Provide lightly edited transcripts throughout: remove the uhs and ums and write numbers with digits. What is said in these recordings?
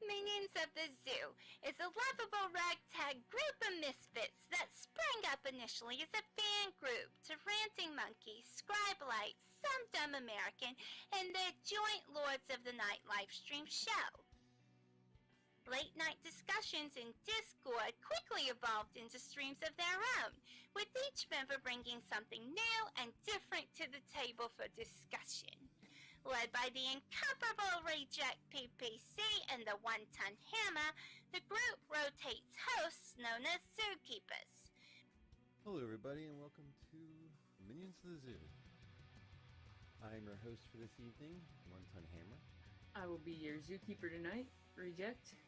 Minions of the Zoo is a lovable ragtag group of misfits that sprang up initially as a fan group to Ranting Monkey, Scribelite, Some Dumb American, and their joint Lords of the Night livestream show. Late-night discussions in Discord quickly evolved into streams of their own, with each member bringing something new and different to the table for discussion. Led by the incomparable Rejekt PPC and the One-Ton Hammer, the group rotates hosts known as Zookeepers. Hello everybody and welcome to Minions of the Zoo. I am your host for this evening, One-Ton Hammer. I will be your zookeeper tonight, Rejekt.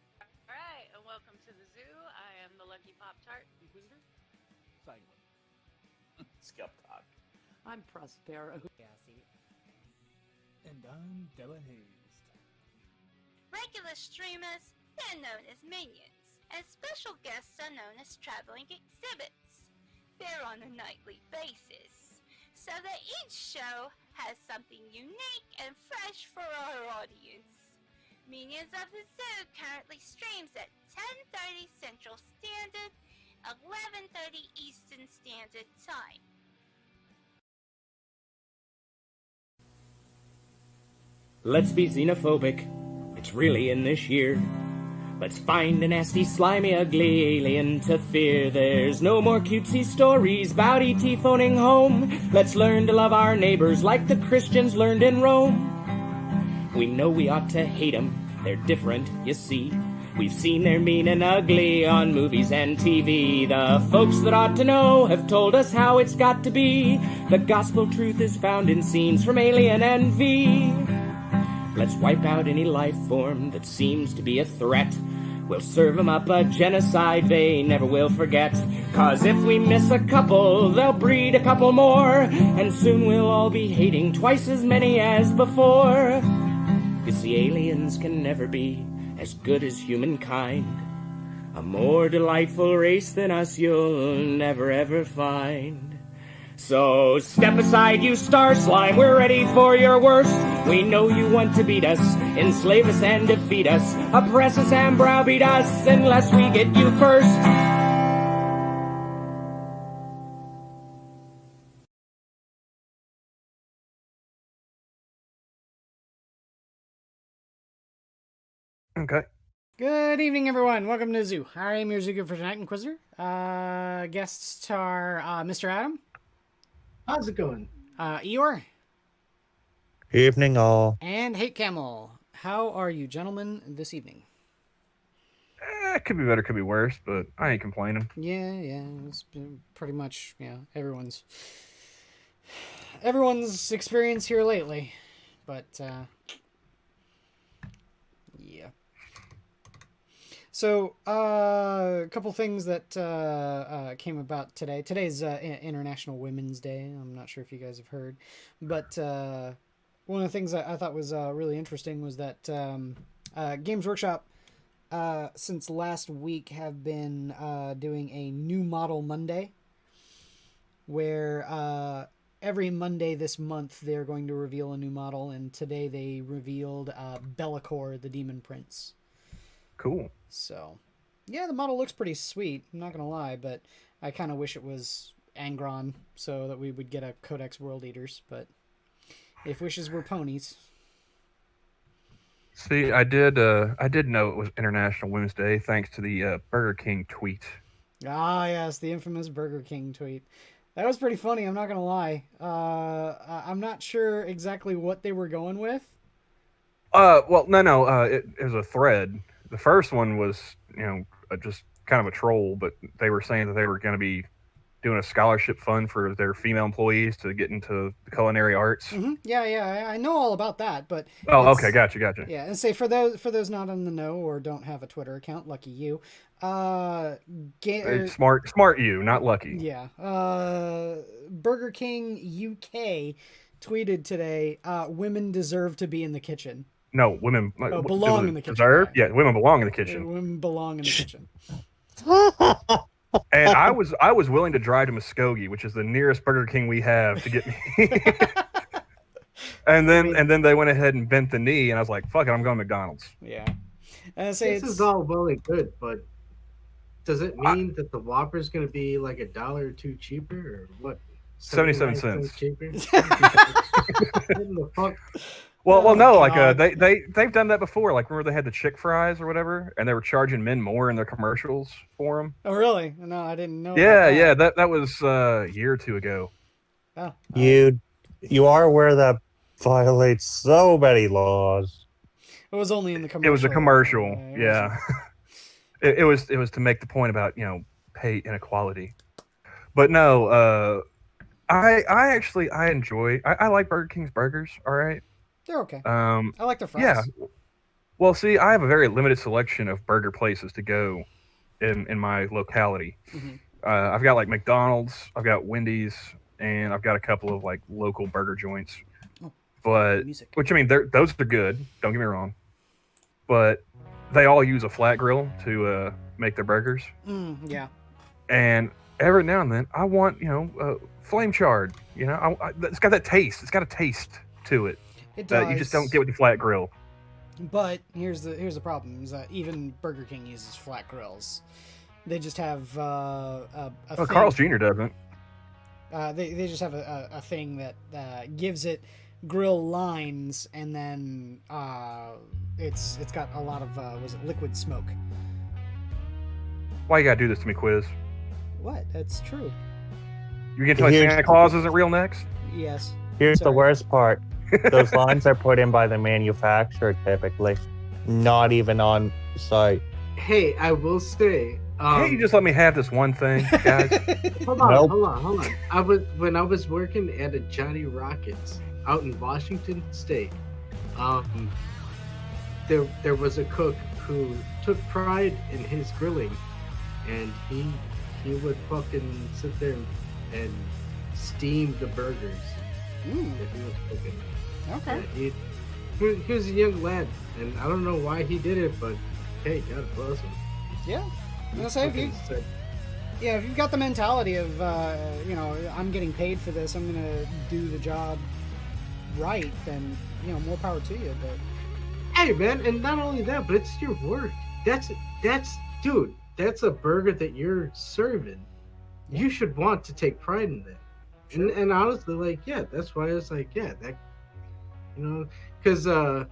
Alright, and welcome to the zoo. I am the TheLuckyPoptart. Inquisitor. Sanguine. Skep, Tock. I'm Prospero. And I'm Delahazed. Regular streamers, they're known as minions, and special guests are known as traveling exhibits. They're on a nightly basis, so that each show has something unique and fresh for our audience. Minions of the Zoo currently streams at 10:30 Central Standard, 11:30 Eastern Standard Time. Let's be xenophobic, it's really in this year. Let's find a nasty, slimy, ugly alien to fear. There's no more cutesy stories about E.T. phoning home. Let's learn to love our neighbors like the Christians learned in Rome. We know we ought to hate them, they're different, you see. We've seen they're mean and ugly on movies and TV. The folks that ought to know have told us how it's got to be. The gospel truth is found in scenes from Alien and V. Let's wipe out any life form that seems to be a threat. We'll serve them up a genocide they never will forget. 'Cause if we miss a couple, they'll breed a couple more. And soon we'll all be hating twice as many as before. You see, aliens can never be as good as humankind. A more delightful race than us you'll never ever find. So step aside, you star slime, we're ready for your worst. We know you want to beat us, enslave us and defeat us, oppress us and browbeat us unless we get you first. Okay. Good evening, everyone. Welcome to the zoo. I am your zookeeper for tonight, Inquisitor. Guests are Mr. Adam. How's it going? Eeyore. Evening, all. And Camel. How are you, gentlemen, this evening? It could be better, could be worse, but I ain't complaining. Yeah, it's been pretty much, everyone's experience here lately. But, yeah. So, a couple things that came about today. Today's International Women's Day. I'm not sure if you guys have heard. But one of the things I thought was really interesting was that Games Workshop, since last week, have been doing a New Model Monday. Where every Monday this month they're going to reveal a new model. And today they revealed Bellacor, the Demon Prince. Cool. So, yeah, the model looks pretty sweet. I'm not going to lie, but I kind of wish it was Angron so that we would get a Codex World Eaters, but if wishes were ponies. See, I did know it was International Women's Day thanks to the Burger King tweet. Ah, yes, the infamous Burger King tweet. That was pretty funny, I'm not going to lie. I'm not sure exactly what they were going with. Well, no, it was a thread. The first one was, just kind of a troll, but they were saying that they were going to be doing a scholarship fund for their female employees to get into the culinary arts. Mm-hmm. Yeah, I know all about that, but... Oh, okay, gotcha. Yeah, and say, for those not in the know or don't have a Twitter account, lucky you. Smart you, not lucky. Yeah. Burger King UK tweeted today, women deserve to be in the kitchen. No, women belong in the kitchen. Deserve? Yeah, women belong in the kitchen. Women belong in the kitchen. And I was willing to drive to Muskogee, which is the nearest Burger King we have, to get me. And then they went ahead and bent the knee, and I was like, "Fuck it, I'm going to McDonald's." Yeah. And I say This it's is all well and good, but does it mean that the Whopper's going to be like $1 or $2 cheaper, or what? 77 79 cents. cheaper. What the fuck? Well, Oh, no, God. like they've done that before. Like, remember they had the chick fries or whatever, and they were charging men more in their commercials for them. Oh, really? No, I didn't know. Yeah, about that. that was a year or two ago. Oh, You are aware that violates so many laws. it was only in the commercial. It was a commercial. It Yeah, it was to make the point about pay inequality. But no, I enjoy. I like Burger King's burgers. All right. They're okay. I like their fries. Yeah. Well, see, I have a very limited selection of burger places to go in my locality. Mhm. I've got like McDonald's, I've got Wendy's, and I've got a couple of like local burger joints. Oh, But music. which I mean, those are good. Don't get me wrong. But they all use a flat grill to make their burgers, Yeah. and every now and then I want flame charred. It's got that taste. It's got a taste to it It that does. you just don't get with the flat grill. But here's the problem: is that even Burger King uses flat grills. They just have a Oh, thing. Carl's Jr. doesn't. They just have a thing that gives it grill lines, and then it's got a lot of was it liquid smoke? Why you gotta do this to me, Quiz? What? That's true. You get to like Santa Claus isn't real next? Yes. Here's the Sorry. worst part. Those lines are put in by the manufacturer typically, not even on site. Hey, I will say. Can't you just let me have this one thing, guys? Hold on, Nope. hold on. When I was working at a Johnny Rockets out in Washington State, there was a cook who took pride in his grilling, and he would fucking sit there and steam the burgers that he was cooking. Okay. Yeah, he was a young lad, and I don't know why he did it, but hey, God bless him. Yeah. I'm gonna say if you've got the mentality of I'm getting paid for this, I'm gonna do the job right, then more power to you. But hey, man, and not only that, but it's your work. That's dude. That's a burger that you're serving. You should want to take pride in that. Sure. And honestly, like, yeah, that's why it's like, yeah, that, because that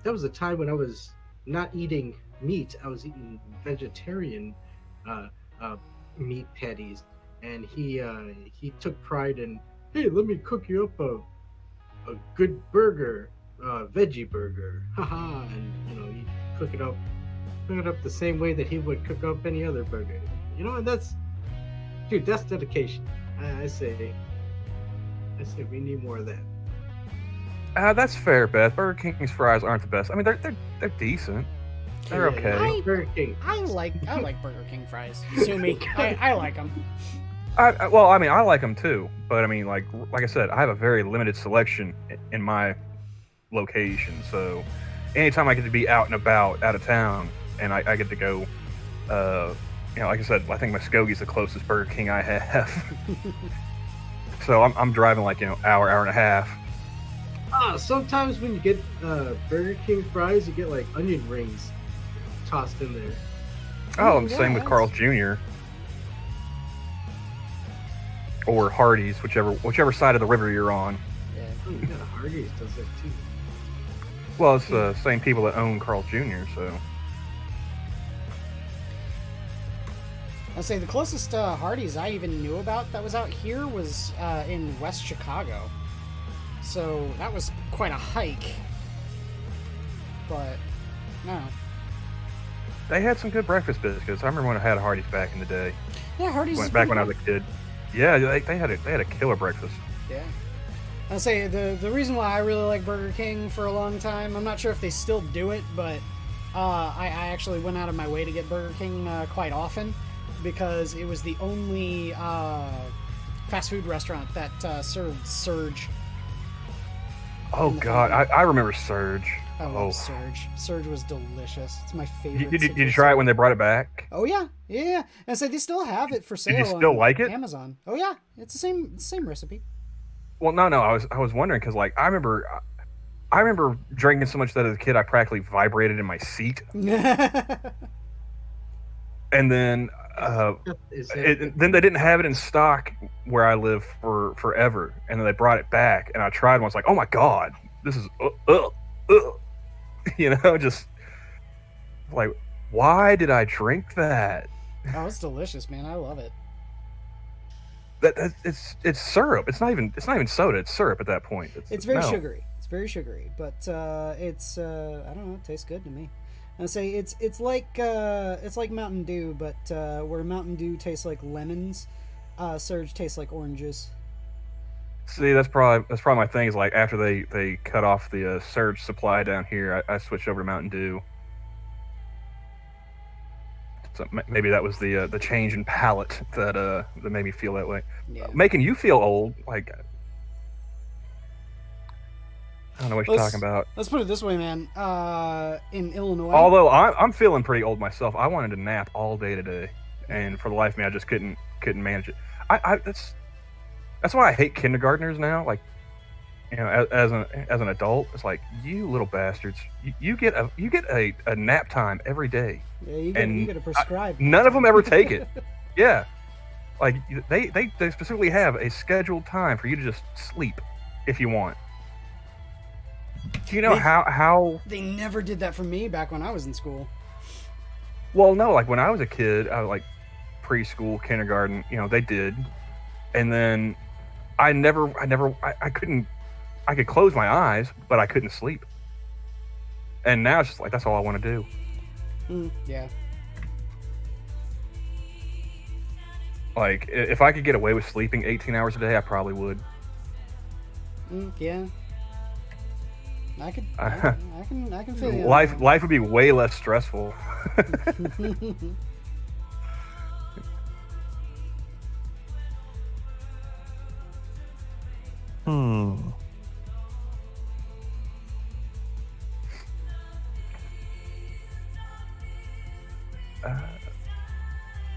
was a time when I was not eating meat. I was eating vegetarian meat patties, and he took pride in, hey, let me cook you up a good burger, veggie burger, haha, and he cook it up the same way that he would cook up any other burger, and that's dedication. I say we need more of that. That's fair, Beth. Burger King's fries aren't the best. I mean, they're decent. They're okay. Burger King. I like Burger King fries. Sue me. I like them. I like them too, but I mean, like I said, I have a very limited selection in my location. So, anytime I get to be out and about, out of town, and I get to go, like I said, I think Muskogee's the closest Burger King I have. So I'm driving like hour and a half. Sometimes when you get Burger King fries, you get like onion rings tossed in there. Oh, and same with Carl's Jr. or Hardee's, whichever side of the river you're on. Yeah, Hardee's does that too. Well, it's the same people that own Carl's Jr. So. I'll say the closest Hardee's I even knew about that was out here was in West Chicago. So that was quite a hike. But, no. They had some good breakfast biscuits. I remember when I had a Hardee's back in the day. Yeah, Hardee's is back when I good. was a kid. Yeah, they had a killer breakfast. Yeah. I'll say the reason why I really like Burger King for a long time, I'm not sure if they still do it, but I actually went out of my way to get Burger King quite often because it was the only fast food restaurant that served Surge. Oh God, I remember Surge. I love Surge. Surge was delicious. It's my favorite. Did you try it when they brought it back? Oh yeah. And so they still have it for sale. Did you still on like it? Amazon. Oh yeah, it's the same recipe. Well, no. I was wondering because like I remember drinking so much that as a kid I practically vibrated in my seat, and then then they didn't have it in stock where I live for forever, and then they brought it back, and I tried one. I was like, oh my god, this is just like, why did I drink that? Oh, it's delicious, man. I love it. It's syrup. It's not even soda. It's syrup at that point. It's very sugary. It's very sugary, but it's I don't know. It tastes good to me. I say it's like Mountain Dew, but where Mountain Dew tastes like lemons, Surge tastes like oranges. See, that's probably my thing. Is like after they cut off the Surge supply down here, I switched over to Mountain Dew. So maybe that was the change in palate that made me feel that way. Yeah. Making you feel old, like I don't know what you're talking about. Let's put it this way, man. In Illinois. Although I'm feeling pretty old myself, I wanted to nap all day today, and for the life of me, I just couldn't manage it. That's why I hate kindergartners now. Like, as an adult, it's like, you little bastards. You get a nap time every day. Yeah, you get a prescribed. None of them ever take it. Yeah, like they specifically have a scheduled time for you to just sleep if you want. Do you know how they never did that for me back when I was in school? Well, no, like when I was a kid, like preschool, kindergarten, they did, and then I could close my eyes, but I couldn't sleep. And now it's just like that's all I want to do. Yeah. Like if I could get away with sleeping 18 hours a day, I probably would. Yeah. I can feel you. Life would be way less stressful.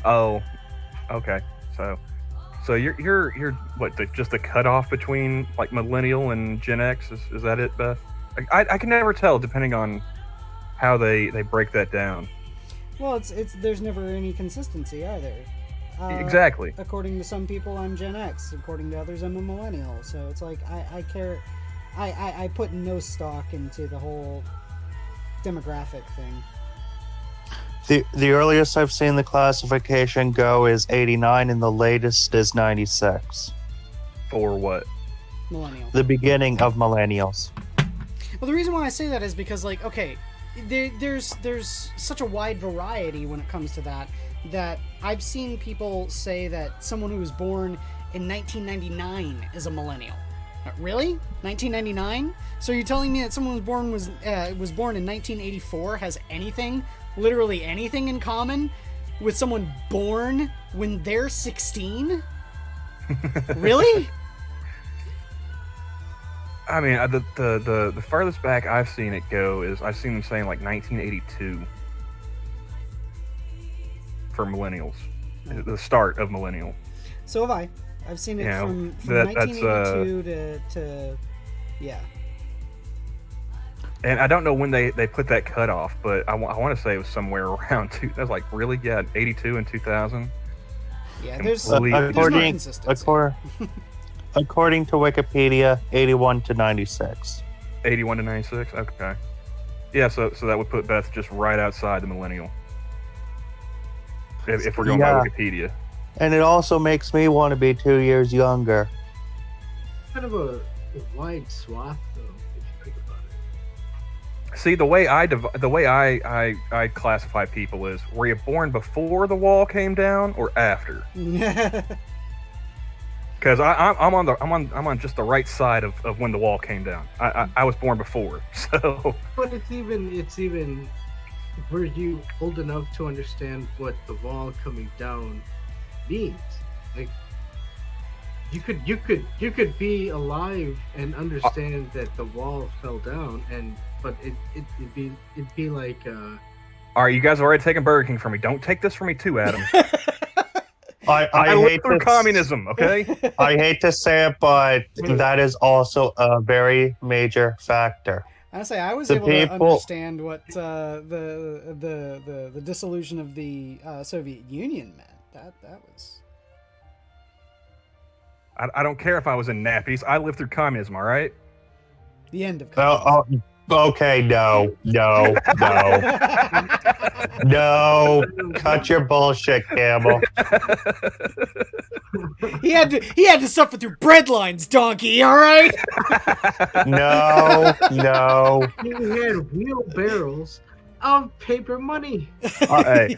Oh, okay. So you're what? Just the cutoff between like millennial and Gen X? Is that it, Beth? I can never tell depending on how they break that down. Well, there's never any consistency either. Exactly. According to some people, I'm Gen X. According to others, I'm a millennial. So it's like I put no stock into the whole demographic thing. The earliest I've seen the classification go is 89, and the latest is 96. For what? Millennial. The beginning of millennials. Well, the reason why I say that is because, like, okay, there's such a wide variety when it comes to that I've seen people say that someone who was born in 1999 is a millennial. Really? 1999? So you're telling me that someone was born in 1984 has literally anything in common with someone born when they're 16? Really? I mean, the farthest back I've seen it go is I've seen them saying like 1982 for millennials, the start of millennial. So have I. I've seen it from 1982 to yeah. And I don't know when they put that cutoff, but I want to say it was somewhere around I was like, really? Yeah, 82 and 2000. Yeah, there's no consistency. According to Wikipedia, 81 to 96. 81 to 96? Okay. Yeah, so that would put Beth just right outside the millennial. If we're going by Wikipedia. And it also makes me want to be 2 years younger. Kind of a wide swath, though, if you think about it. See, the way I classify people is: were you born before the wall came down or after? Because I'm on just the right side of when the wall came down. I was born before, so. But it's even. Were you old enough to understand what the wall coming down means? Like, you could be alive and understand that the wall fell down, but it'd be like. All right, you guys have already taken Burger King from me. Don't take this from me too, Adam. I lived hate through to communism, okay? I hate to say it, but that is also a very major factor. I say I was The able to people- understand what the dissolution of the Soviet Union meant. That was. I don't care if I was in nappies. I lived through communism, all right? The end of communism. Okay, no. No. Cut your bullshit, Camel. He had to suffer through bread lines, donkey. All right. No. He had wheelbarrows of paper money. Hey,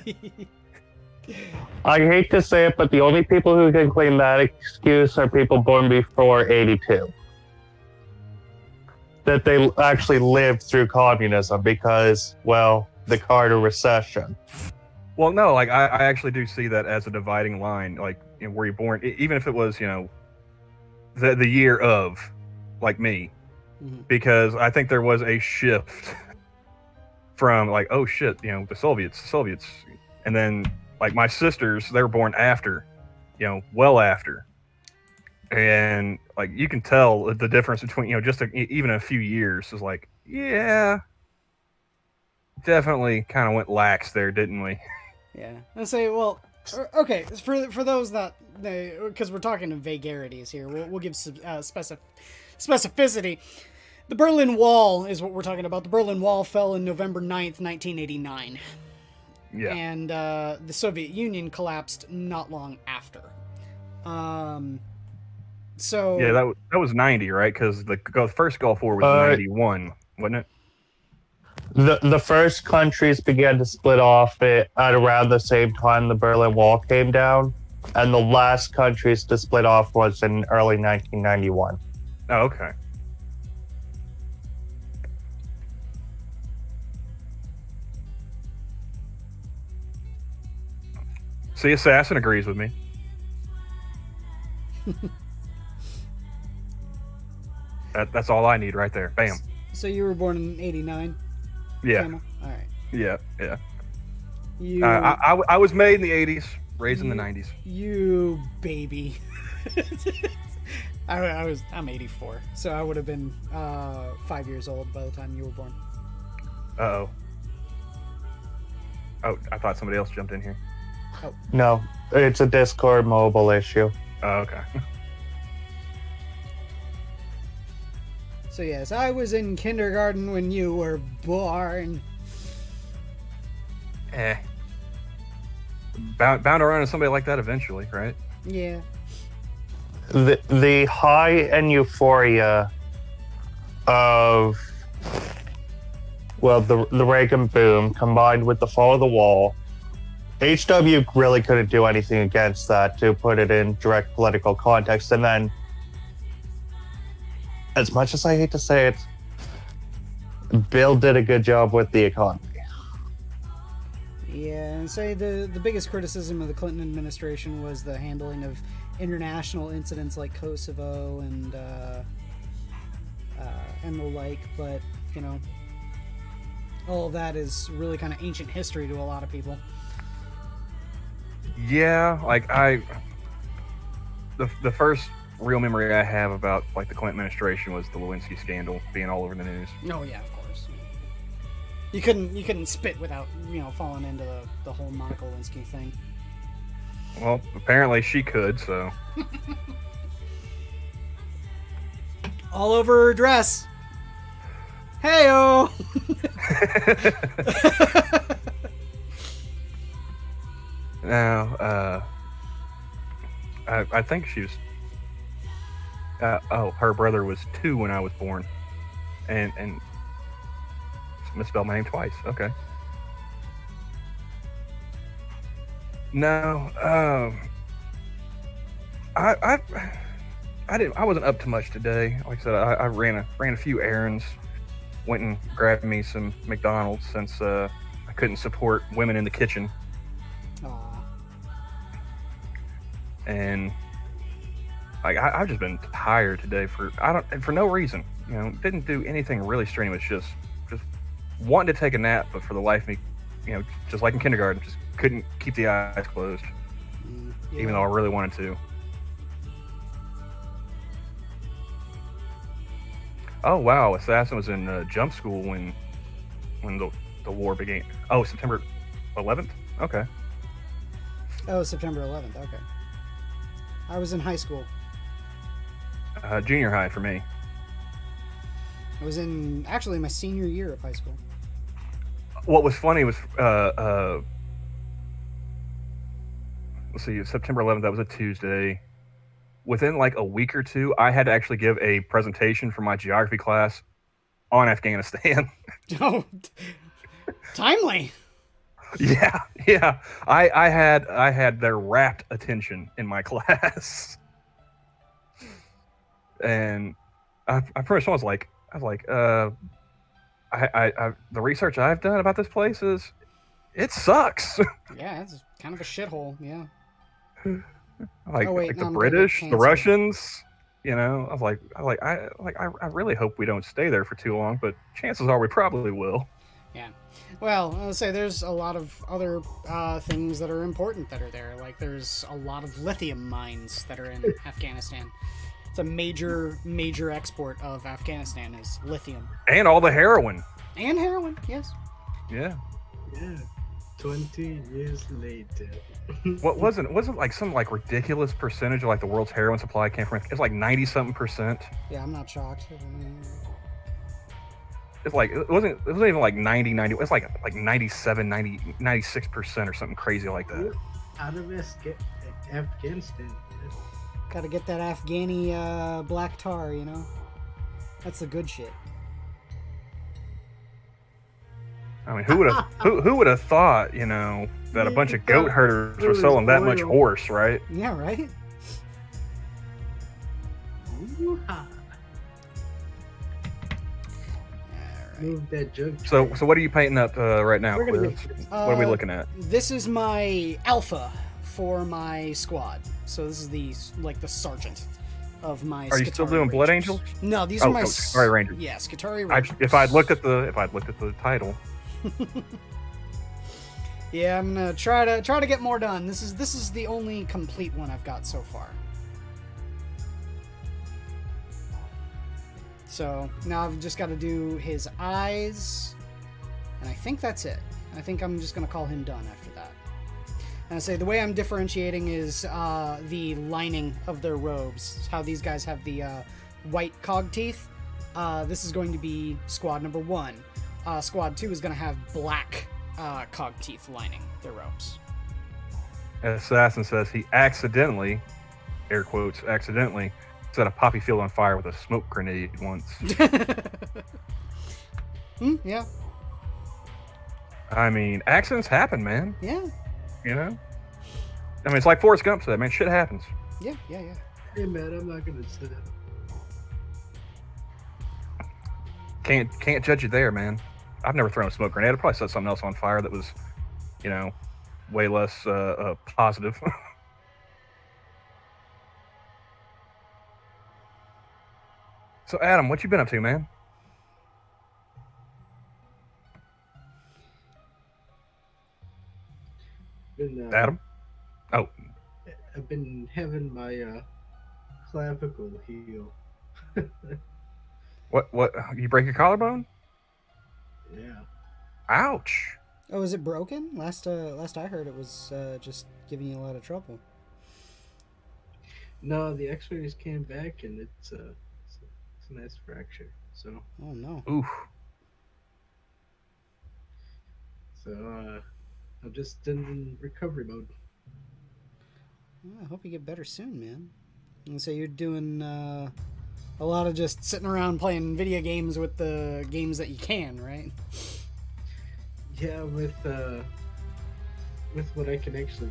I hate to say it, but the only people who can claim that excuse are people born before 82. That they actually lived through communism because, well, the Carter recession. well, no, like I actually do see that as a dividing line, like where you're born, even if it was, the year of, like me, because I think there was a shift from like, oh shit, the Soviets, and then like my sisters, they were born after, well after. And like you can tell the difference between just even a few years is like, yeah, definitely kind of went lax there, didn't we? Yeah. I say, well, okay. For those that because we're talking in vagarities here, we'll give specificity. The Berlin Wall is what we're talking about. The Berlin Wall fell in November 9th, 1989. Yeah. And the Soviet Union collapsed not long after. So Yeah, that was 90, right? Because the first Gulf War was 91, wasn't it? The first countries began to split off at around the same time the Berlin Wall came down, and the last countries to split off was in early 1991. Oh, okay. See, Assassin agrees with me. That's all I need right there. Bam. So you were born in 89? Yeah. Camel? All right. Yeah. You, I was made in the 80s, raised in the 90s. You baby. I'm 84, so I would have been 5 years old by the time you were born. Uh-oh. Oh, I thought somebody else jumped in here. Oh. No, it's a Discord mobile issue. Oh, okay. So yes, I was in kindergarten when you were born. Bound to run into somebody like that eventually, right? Yeah. The high and euphoria of, well, the Reagan boom combined with the fall of the wall, HW really couldn't do anything against that, to put it in direct political context. And then, as much as I hate to say it, Bill did a good job with the economy. Yeah, and say the biggest criticism of the Clinton administration was the handling of international incidents like Kosovo and the like, but all of that is really kind of ancient history to a lot of people. Yeah, like the first real memory I have about like the Clinton administration was the Lewinsky scandal being all over the news. Oh yeah, of course. You couldn't spit without falling into the whole Monica Lewinsky thing. Well, apparently she could, so. All over her dress. Hey-o! Now, I think she was. Her brother was 2 when I was born, and misspelled my name twice. Okay. No, I wasn't up to much today. Like I said, I ran a few errands, went and grabbed me some McDonald's since I couldn't support women in the kitchen. Aww. And like I've just been tired today for no reason. Didn't do anything really strenuous. Just wanting to take a nap, but for the life of me, just like in kindergarten, just couldn't keep the eyes closed. even though I really wanted to. Oh wow, Assassin was in jump school when the war began. Oh, September 11th. Okay. Oh, September 11th. Okay. I was in high school. Junior high for me. I was in actually my senior year of high school. What was funny was let's see, September 11th. That was a Tuesday. Within like a week or two, I had to actually give a presentation for my geography class on Afghanistan. Oh, timely. Yeah. I had their rapt attention in my class, and I pretty much was like, the research I've done about this place is, it sucks. Yeah, it's kind of a shithole. Yeah. The British, the Russians, you know. I really hope we don't stay there for too long, but chances are we probably will. Yeah. Well, I'll say there's a lot of other things that are important that are there. Like there's a lot of lithium mines that are in Afghanistan. It's a major export of Afghanistan is lithium. And all the heroin. And heroin, yes. Yeah. Yeah. 20 years later. What wasn't like some like ridiculous percentage of like the world's heroin supply came from? It's like 90-something%. Yeah, I'm not shocked. It's like it wasn't even like 90. It was like 97, 96% or something crazy like that. Out of Afghanistan. Got to get that Afghani black tar, you know. That's the good shit. I mean, who would have thought, you know, that a bunch of goat herders were selling that much horse, right? Yeah, right. Move that jug. So what are you painting up right now, Quiz? What are we looking at? This is my alpha for my squad. So this is the sergeant of my. Are you still doing Blood Angels? No, these are my Skitarii Rangers. Yeah, Skitarii Rangers. If I'd looked at the title. Yeah, I'm gonna try to get more done. This is the only complete one I've got so far. So now I've just got to do his eyes, and I think that's it. I think I'm just gonna call him done after that. And I say the way I'm differentiating is the lining of their robes. How these guys have the white cog teeth. This is going to be squad number 1. Squad 2 is going to have black cog teeth lining their robes. Assassin says he accidentally, air quotes, accidentally set a poppy field on fire with a smoke grenade once. Yeah. I mean, accidents happen, man. Yeah. You know? I mean, it's like Forrest Gump said, man, shit happens. Yeah. Hey, man, I'm not going to sit up. Can't judge you there, man. I've never thrown a smoke grenade. I'd probably set something else on fire that was, you know, way less positive. So, Adam, what you been up to, man? Adam? Oh. I've been having my clavicle heal. What? You break your collarbone? Yeah. Ouch. Oh, is it broken? Last I heard, it was just giving you a lot of trouble. No, the X-rays came back, and it's a nice fracture. So. Oh no. Oof. So I'm just in recovery mode. Well, I hope you get better soon, man. And so you're doing a lot of just sitting around playing video games with the games that you can, right? Yeah, with what I can actually,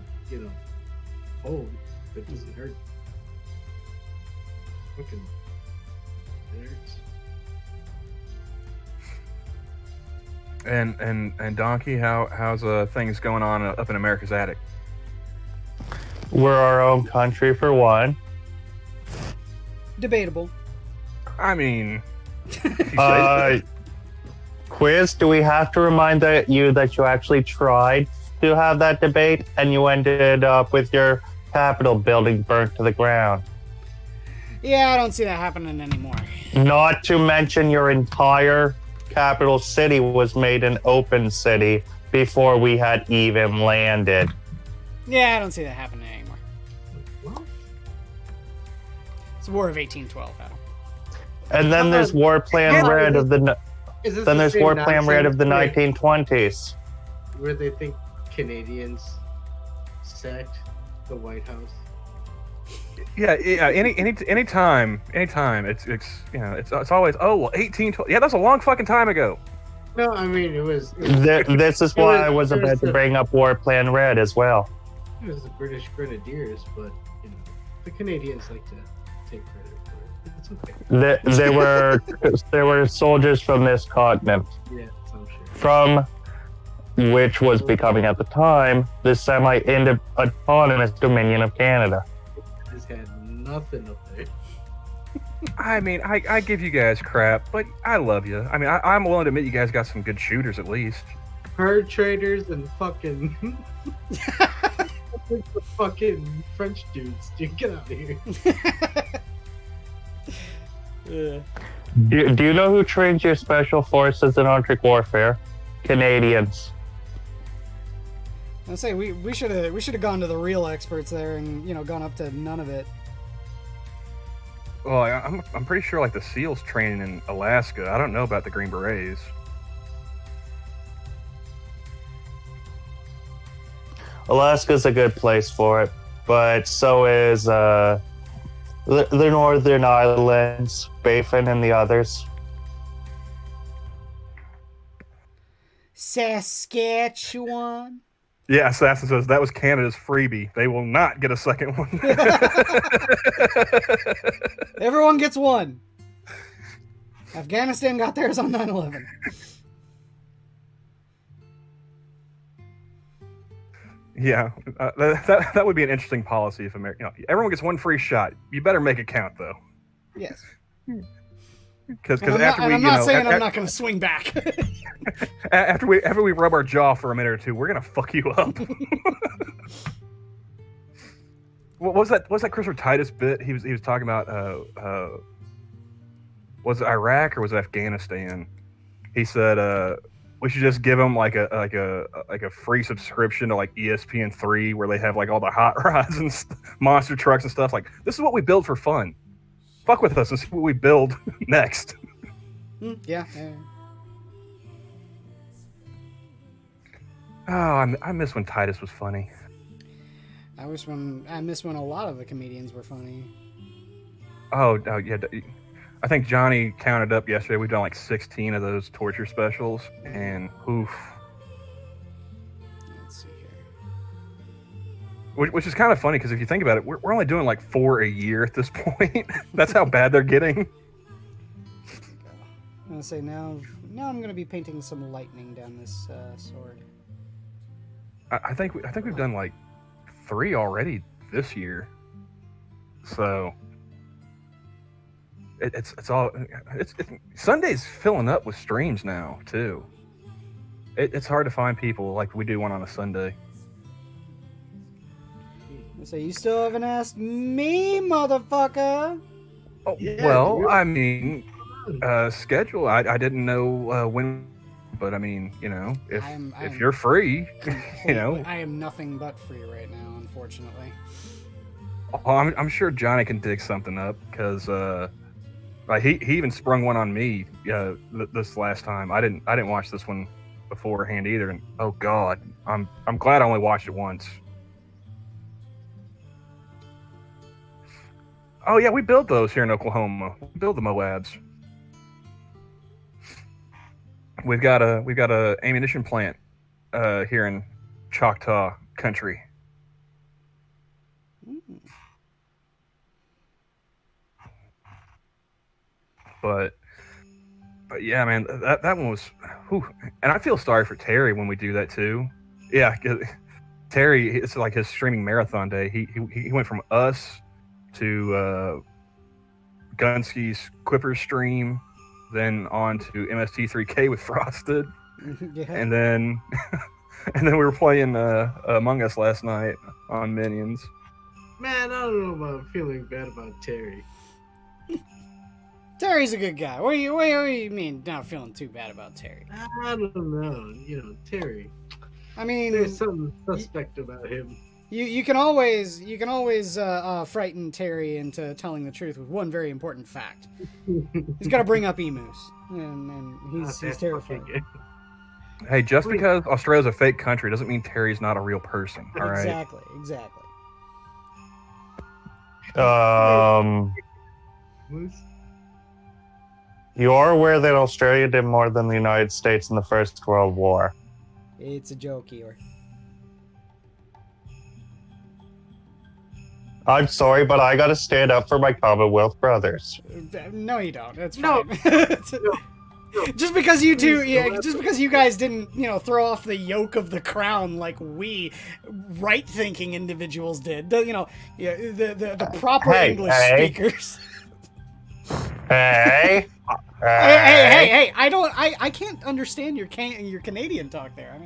hold, that doesn't hurt. Fucking, it hurts. And Donkey, how's things going on up in America's Attic? We're our own country for one. Debatable. I mean, Quiz, do we have to remind you that you actually tried to have that debate and you ended up with your Capitol building burnt to the ground. Yeah, I don't see that happening anymore. Not to mention your entire capital city was made an open city before we had even landed. Yeah, I don't see that happening anymore. It's the War of 1812, Adam. And then there's War Plan Red of the. Then there's War Plan Red of the 1920s. Where they think Canadians sacked the White House. Yeah. Anytime. It's always 1812. Yeah, that's a long fucking time ago. No, I mean it was This is why I was about to bring up War Plan Red as well. It was the British Grenadiers, but the Canadians like to take credit for it. It's okay. There were soldiers from this continent. Yeah, I'm sure. From which was becoming at the time the semi-autonomous Dominion of Canada. This had nothing up there. I mean, I give you guys crap, but I love you. I mean, I'm willing to admit you guys got some good shooters at least. Herd traders and fucking the fucking French dudes. Dude, get out of here. Do you know who trains your special forces in Arctic warfare? Canadians. I say we should have gone to the real experts there and gone up to none of it. Well, I'm pretty sure like the SEALs training in Alaska. I don't know about the Green Berets. Alaska's a good place for it, but so is the Northern Islands, Baffin, and the others. Saskatchewan. Yeah, Assassin says that was Canada's freebie. They will not get a second one. Everyone gets one. Afghanistan got theirs on 9/11. Yeah, that would be an interesting policy if America. Everyone gets one free shot. You better make it count, though. Yes. Because I'm not saying I'm not going to swing back. after we rub our jaw for a minute or two, we're gonna fuck you up. What was that Christopher Titus bit? He was talking about was it Iraq or was it Afghanistan? He said we should just give them like a free subscription to like ESPN3 where they have like all the hot rods and monster trucks and stuff. Like, this is what we build for fun. Fuck with us and see what we build next. Yeah. Oh, I miss when Titus was funny. I miss when a lot of the comedians were funny. Oh yeah. I think Johnny counted up yesterday. We've done like 16 of those torture specials, and oof. Let's see here. Which is kind of funny because if you think about it, we're only doing like 4 a year at this point. That's how bad they're getting. I'm gonna say now I'm gonna be painting some lightning down this sword. I think we've done like 3 already this year. So it's Sunday's filling up with streams now too. It's hard to find people like we do one on a Sunday. So you still haven't asked me, motherfucker. Oh, yeah, well, I mean, schedule. I didn't know when, but I mean, if you're free, I am nothing but free right now, unfortunately. Oh, I'm sure Johnny can dig something up because he even sprung one on me this last time. I didn't watch this one beforehand either, and oh god, I'm glad I only watched it once. Oh yeah, we build those here in Oklahoma. We build the MOABs. We've got a ammunition plant here in Choctaw country. But yeah, man, that one was, whew. And I feel sorry for Terry when we do that too. Yeah, Terry, it's like his streaming marathon day. He went from us to Gunski's Quipper stream, then on to MST3K with Frosted, Yeah. and then we were playing Among Us last night on Minions. don't know about feeling bad about Terry. Terry's a good guy. What do you mean not feeling too bad about Terry? I don't know. Terry. I mean, There's something suspect about him. You can always frighten Terry into telling the truth with one very important fact. He's got to bring up emus, and he's terrified. Hey, just because Australia's a fake country doesn't mean Terry's not a real person. All right. Exactly. You are aware that Australia did more than the United States in the First World War. It's a joke, Eeyore. I'm sorry, but I gotta stand up for my Commonwealth brothers. No, you don't. That's No. fine. Just because you two, just because you guys didn't, throw off the yoke of the crown like we right-thinking individuals did. The proper English speakers. Hey. Hey! I can't understand your Canadian talk there.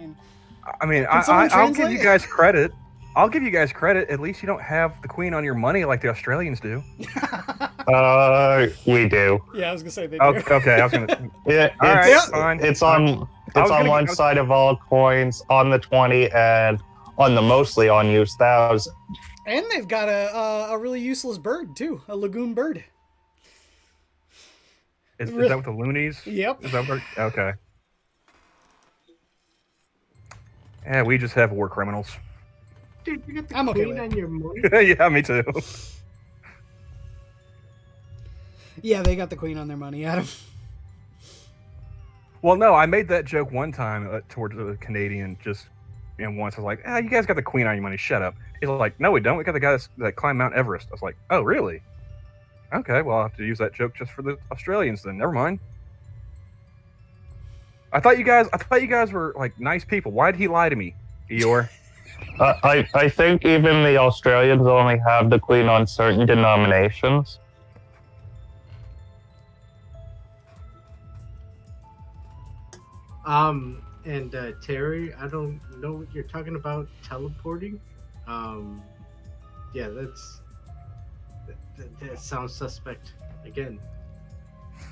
I'll give you guys credit. I'll give you guys credit. At least you don't have the Queen on your money like the Australians do. We do. Yeah, I was gonna say they do. Okay, I was gonna. Yeah, fine. It's on one side of all coins, on the 20, and on the mostly unused 1,000. And they've got a really useless bird too, a lagoon bird. Is that with the loonies? Yep. Is that okay? Yeah, we just have war criminals. Dude, you got the I'm okay Queen with on it. your money? Yeah, me too. Yeah, they got the Queen on their money, Adam. Well, no, I made that joke one time towards a Canadian. Once I was like, you guys got the Queen on your money. Shut up. He's like, no, we don't. We got the guys that climb Mount Everest. I was like, oh, really? Okay, well, I'll have to use that joke just for the Australians then. Never mind. I thought you guys were like nice people. Why did he lie to me, Eeyore? I think even the Australians only have the Queen on certain denominations. And Terry, I don't know what you're talking about teleporting. Yeah, that sounds suspect again.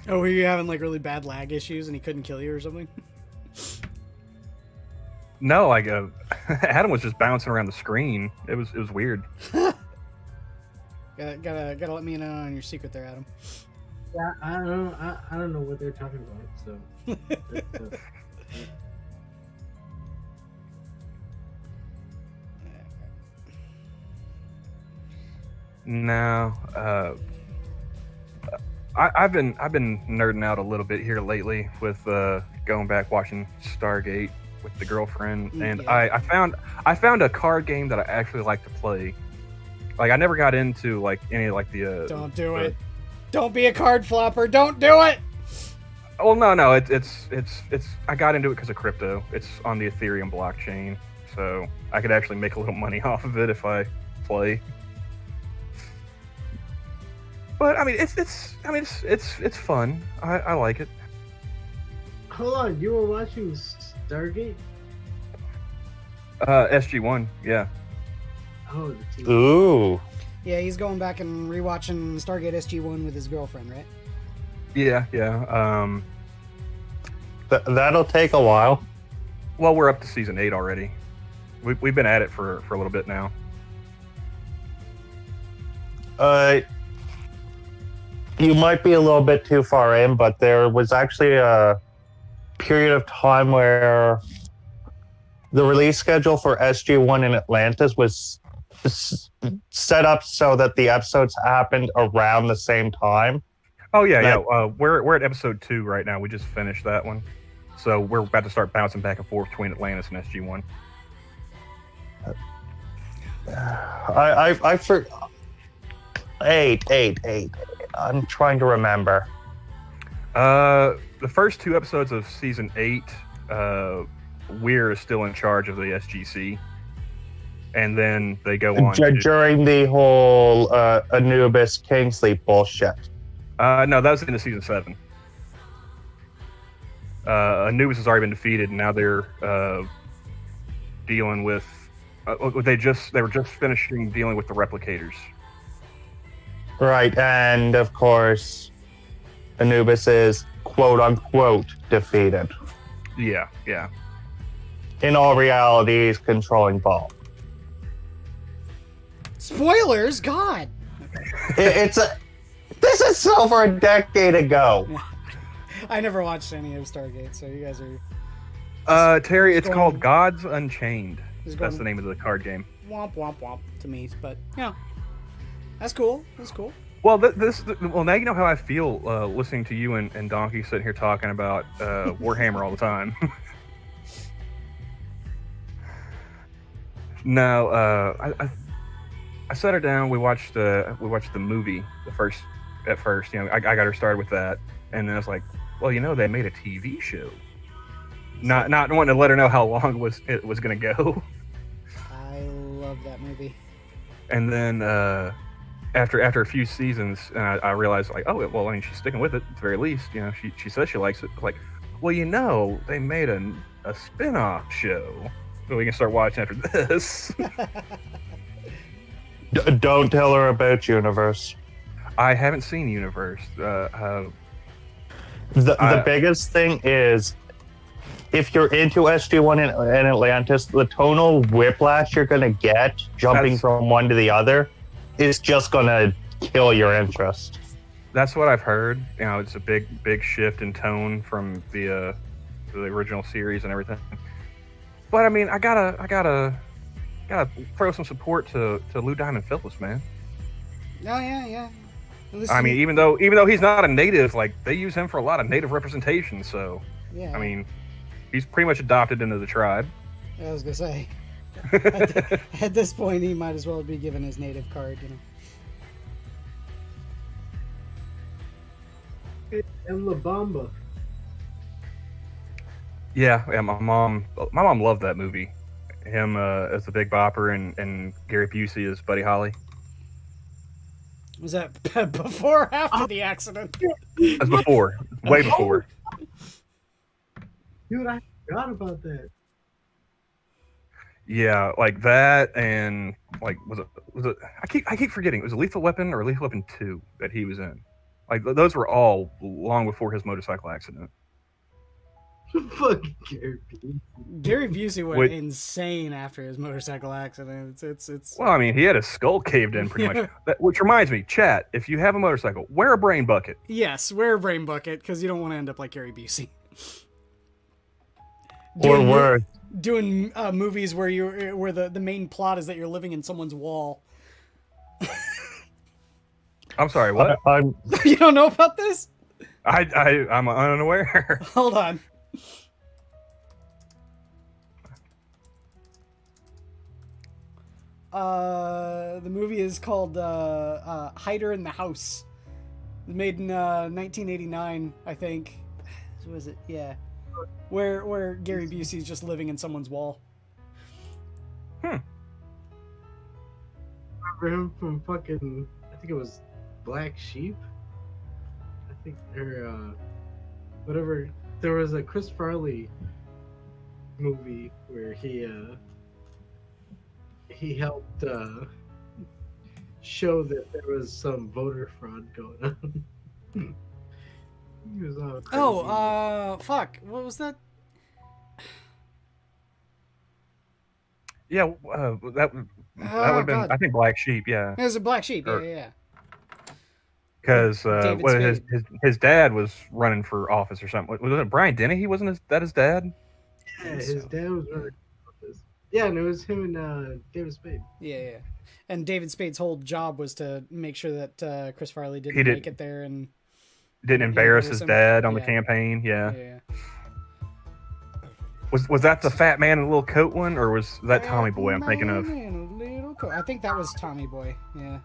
Oh, were you having like really bad lag issues and he couldn't kill you or something? No, Adam was just bouncing around the screen. It was weird. Gotta let me in on your secret there, Adam. Yeah, I don't know what they're talking about. So. No, I've been nerding out a little bit here lately with going back watching Stargate with the girlfriend, and yeah. I found a card game that I actually like to play. Like I never got into like any like the. Don't do it. Don't be a card flopper. Don't do it. Well, no, it's I got into it because of crypto. It's on the Ethereum blockchain, so I could actually make a little money off of it if I play. But I mean, it's fun. I like it. Hold on, you were watching Stargate? Sg-1, yeah. Oh, the TV. Ooh. Yeah, he's going back and rewatching Stargate Sg-1 with his girlfriend, right? Yeah. That'll take a while. Well, we're up to season 8 already. We've been at it for a little bit now. You might be a little bit too far in, but there was actually a period of time where the release schedule for Sg-1 in Atlantis was set up so that the episodes happened around the same time. Oh yeah. We're at episode 2 right now. We just finished that one, so we're about to start bouncing back and forth between Atlantis and Sg-1. I for 8. I'm trying to remember. The first 2 episodes of season 8, Weir is still in charge of the SGC, and then they go on during the whole Anubis Kingsley bullshit. No, that was into season 7. Anubis has already been defeated, and now they're dealing with. They were just finishing dealing with the replicators. Right, and of course, Anubis is quote unquote defeated. Yeah. In all reality, he's controlling Paul. Spoilers, God. This is over a decade ago. I never watched any of Stargate, so you guys are. Terry, it's going- called Gods Unchained. Just That's going- the name of the card game. Womp womp womp to me, but that's cool. That's cool. Well, well, now you know how I feel listening to you and Donkey sitting here talking about Warhammer all the time. No, I sat her down. We watched the movie at first. You know, I got her started with that, and then I was like, well, you know, they made a TV show. Not wanting to let her know how long it was going to go. I love that movie. And then after a few seasons, I realized, like, oh, well, I mean, she's sticking with it at the very least. You know, she says she likes it. Like, well, you know, they made a spin-off show that we can start watching after this. Don't tell her about Universe. I haven't seen Universe. The biggest thing is, if you're into SG-1 and Atlantis, the tonal whiplash you're going to get jumping from one to the other is just going to kill your interest. That's what I've heard. You know, it's a big shift in tone from the original series and everything. But I mean, I gotta throw some support to Lou Diamond Phillips, man. Oh yeah. I mean, even though he's not a native, like, they use him for a lot of native representation. So yeah. I mean, he's pretty much adopted into the tribe. I was gonna say, at this point, he might as well be given his native card, you know. And La Bamba. Yeah, my mom loved that movie. Him as the Big Bopper and Gary Busey as Buddy Holly. Was that before or after the accident? That's before, way before. Dude, I forgot about that. Yeah, like that, and like was it? I keep forgetting. It was a Lethal Weapon or Lethal Weapon 2 that he was in. Like, those were all long before his motorcycle accident. Fucking Gary Busey. Gary Busey went insane after his motorcycle accident. It's. Well, I mean, he had his skull caved in pretty much. Which reminds me, chat, if you have a motorcycle, wear a brain bucket. Yes, wear a brain bucket, because you don't want to end up like Gary Busey. Doing movies where the main plot is that you're living in someone's wall. I'm sorry, what? You don't know about this? I'm unaware. Hold on. The movie is called Hider in the House. It was made in 1989, I think. Was it? Yeah. Where Gary Busey's just living in someone's wall. Remember him from fucking, I think it was Black Sheep? I think, or whatever. There was a Chris Farley movie where he helped show that there was some voter fraud going on. He was all crazy. Fuck. What was that? Yeah, that would have been, I think, Black Sheep. Yeah, It was a Black Sheep. Yeah. Because David his dad was running for office or something. Was it Brian Dennehy? Wasn't that his dad? Yeah, his dad was running for office. Yeah, and it was him and David Spade. Yeah. And David Spade's whole job was to make sure that Chris Farley didn't make it there and didn't embarrass his dad on the campaign. Yeah. Was that the fat man in the little coat one, or was that Tommy Boy I'm thinking of? I think that was Tommy Boy. Yeah.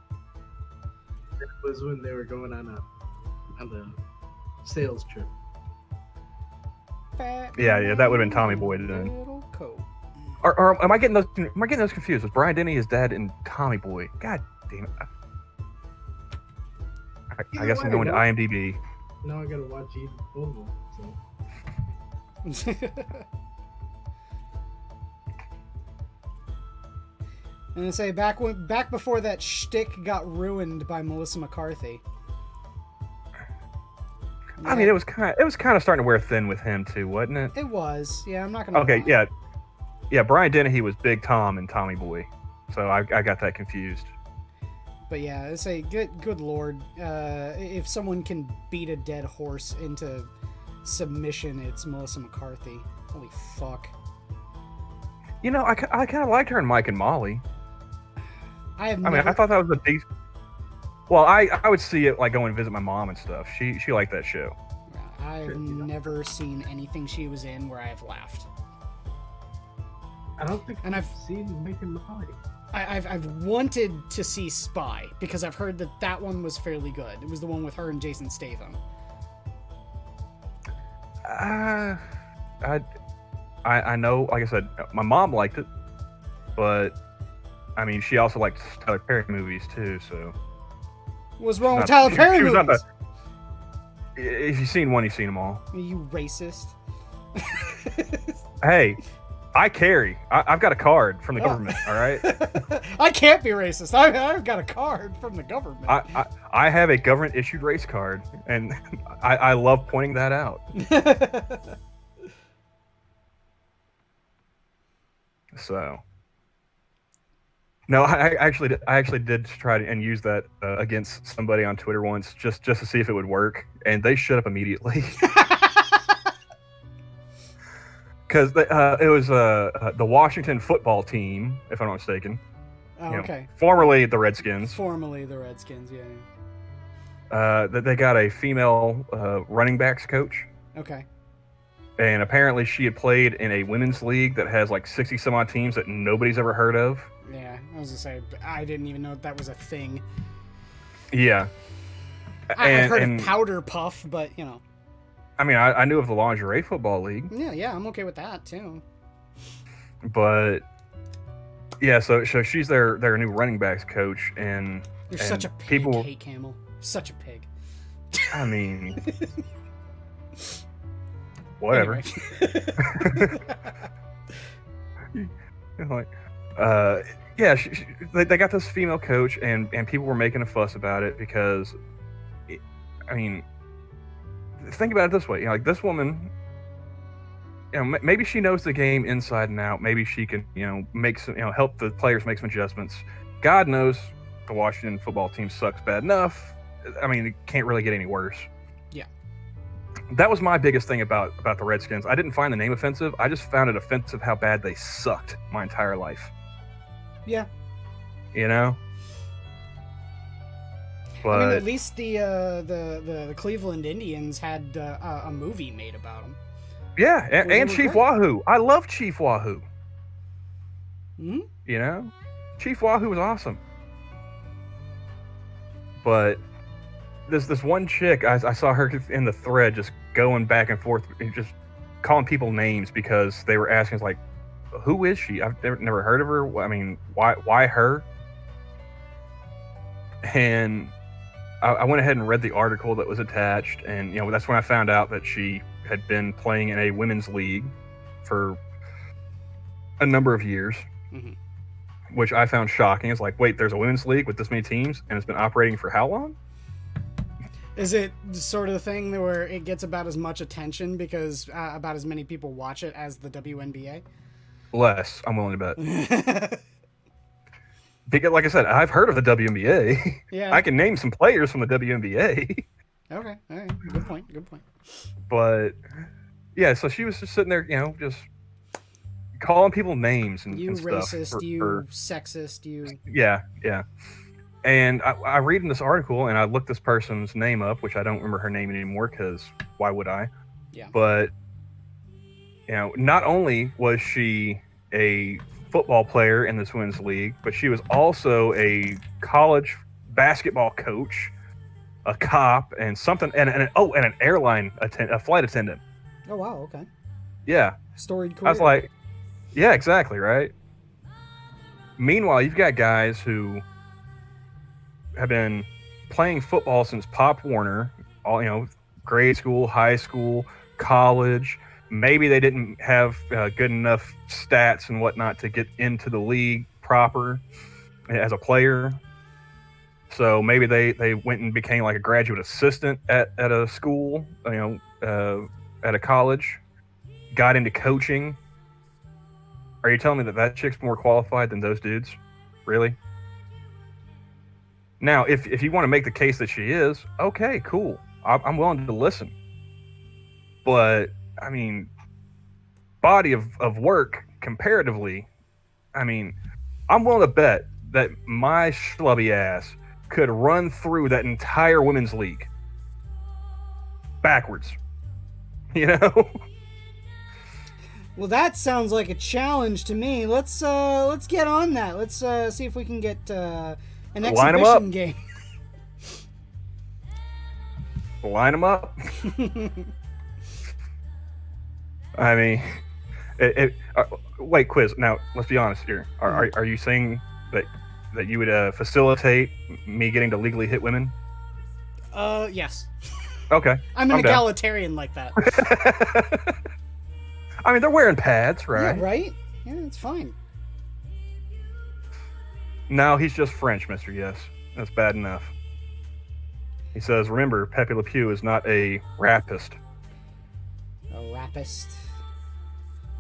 It was when they were going on the sales trip. Yeah, that would have been Tommy Boy then. Little coat. Or am I getting those confused? Was Brian Denny his dad and Tommy Boy? God damn it! I guess I'm going to IMDb. Now I gotta watch Eden Bobo. So. I'm gonna say back before that shtick got ruined by Melissa McCarthy. I mean, it was kind of starting to wear thin with him too, wasn't it? It was. Yeah, I'm not gonna. Okay, lie. yeah. Brian Dennehy was Big Tom and Tommy Boy, so I got that confused. But yeah, I say good lord, if someone can beat a dead horse into submission, it's Melissa McCarthy. Holy fuck. You know, I kind of liked her in Mike and Molly. I thought that was a decent. Well, I would see it like going and visit my mom and stuff. She liked that show. I've never seen anything she was in where I have laughed. I don't think I've seen Mike and Molly. I've wanted to see Spy because I've heard that one was fairly good. It was the one with her and Jason Statham. I know, like I said, my mom liked it, but I mean, she also liked Tyler Perry movies too. So what's wrong with Tyler Perry movies? If you've seen one, you've seen them all. You racist. Hey, I've got a card from the government. All right. I can't be racist. I've got a card from the government. I have a government issued race card, and I love pointing that out. So, no, I actually did try and use that against somebody on Twitter once, just to see if it would work, and they shut up immediately. Because it was the Washington football team, if I'm not mistaken. Oh, okay. Formerly the Redskins. Formerly the Redskins, yeah. They got a female running backs coach. Okay. And apparently she had played in a women's league that has like 60 some odd teams that nobody's ever heard of. Yeah, I was gonna say, I didn't even know that was a thing. Yeah. I've heard of Powder Puff, but you know. I mean, I knew of the lingerie football league. Yeah, I'm okay with that too. But yeah, so she's their new running backs coach, and you're such a pig, hey Camel, such a pig. I mean, whatever. Anyway. Yeah, they got this female coach, and people were making a fuss about it because, I mean, think about it this way, like this woman, maybe she knows the game inside and out. Maybe she can, make some, help the players make some adjustments. God knows the Washington football team sucks bad enough. I mean, it can't really get any worse. Yeah. That was my biggest thing about the Redskins. I didn't find the name offensive. I just found it offensive how bad they sucked my entire life. Yeah. But I mean, at least the Cleveland Indians had a movie made about them. Yeah, and Chief Wahoo. I love Chief Wahoo. Mm-hmm. Chief Wahoo was awesome. But this one chick, I saw her in the thread just going back and forth and just calling people names because they were asking, like, who is she? I've never heard of her. I mean, why her? And I went ahead and read the article that was attached, and that's when I found out that she had been playing in a women's league for a number of years, which I found shocking. It's like, wait, there's a women's league with this many teams, and it's been operating for how long? Is it sort of the thing where it gets about as much attention because about as many people watch it as the WNBA? Less, I'm willing to bet. Because, like I said, I've heard of the WNBA. Yeah. I can name some players from the WNBA. Okay, all right, good point. But yeah, so she was just sitting there, just calling people names and you and stuff. Racist, you sexist, you. Yeah. And I read in this article, and I looked this person's name up, which I don't remember her name anymore because why would I? Yeah. But not only was she a football player in this women's league, but she was also a college basketball coach, a cop, and something, and an airline a flight attendant. Oh wow, okay. Yeah. Storied career. I was like, yeah, exactly, right? Meanwhile, you've got guys who have been playing football since Pop Warner, all grade school, high school, college. Maybe they didn't have good enough stats and whatnot to get into the league proper as a player. So maybe they went and became like a graduate assistant at a school, at a college, got into coaching. Are you telling me that chick's more qualified than those dudes? Really? Now, if you want to make the case that she is, okay, cool. I'm willing to listen. But, I mean, body of work, comparatively, I mean, I'm willing to bet that my schlubby ass could run through that entire women's league backwards. You know? Well, that sounds like a challenge to me. Let's get on that. Let's see if we can get an Line 'em up. exhibition game. Line them up. I mean, wait, quiz. Now, let's be honest here. Are you saying that you would facilitate me getting to legally hit women? Yes. Okay. I'm an down. egalitarian like that. I mean, they're wearing pads, right? Yeah, right? Yeah, it's fine. No, he's just French, Mr. Yes. That's bad enough. He says, remember, Pepe Le Pew is not a rapist. A rapist.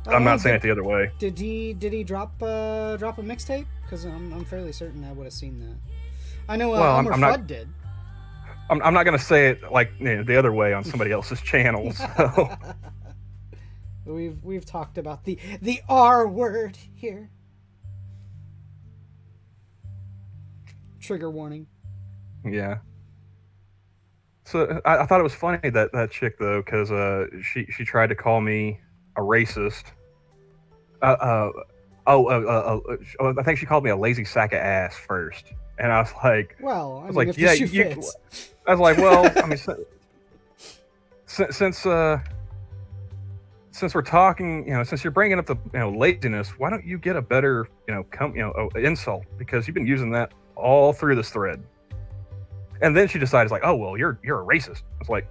I'm not saying it the other way. Did he drop a mixtape? Because I'm fairly certain I would have seen that. I know Elmer Fudd did. I'm not gonna say it like the other way on somebody else's channel. So. We've talked about the R word here. Trigger warning. Yeah. So I thought it was funny that chick though, because she tried to call me a racist. I think she called me a lazy sack of ass first, and I was like, well, I was mean, like, if yeah, the shoe fits. I was like, well, I mean, since we're talking, since you're bringing up the laziness, why don't you get a better insult, because you've been using that all through this thread. And then she decides like, oh well, you're a racist. I was like,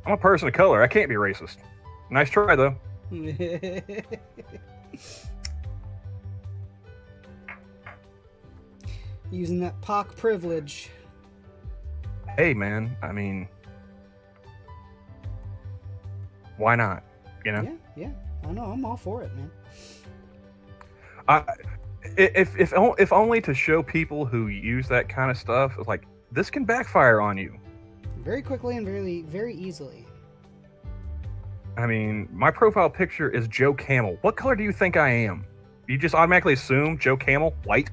I'm a person of color. I can't be racist. Nice try though. Using that POC privilege. Hey man, I mean, why not? Yeah, I know. I'm all for it, man. If only to show people who use that kind of stuff, it's like, this can backfire on you very quickly and very, very easily. I mean, my profile picture is Joe Camel. What color do you think I am? You just automatically assume Joe Camel, white?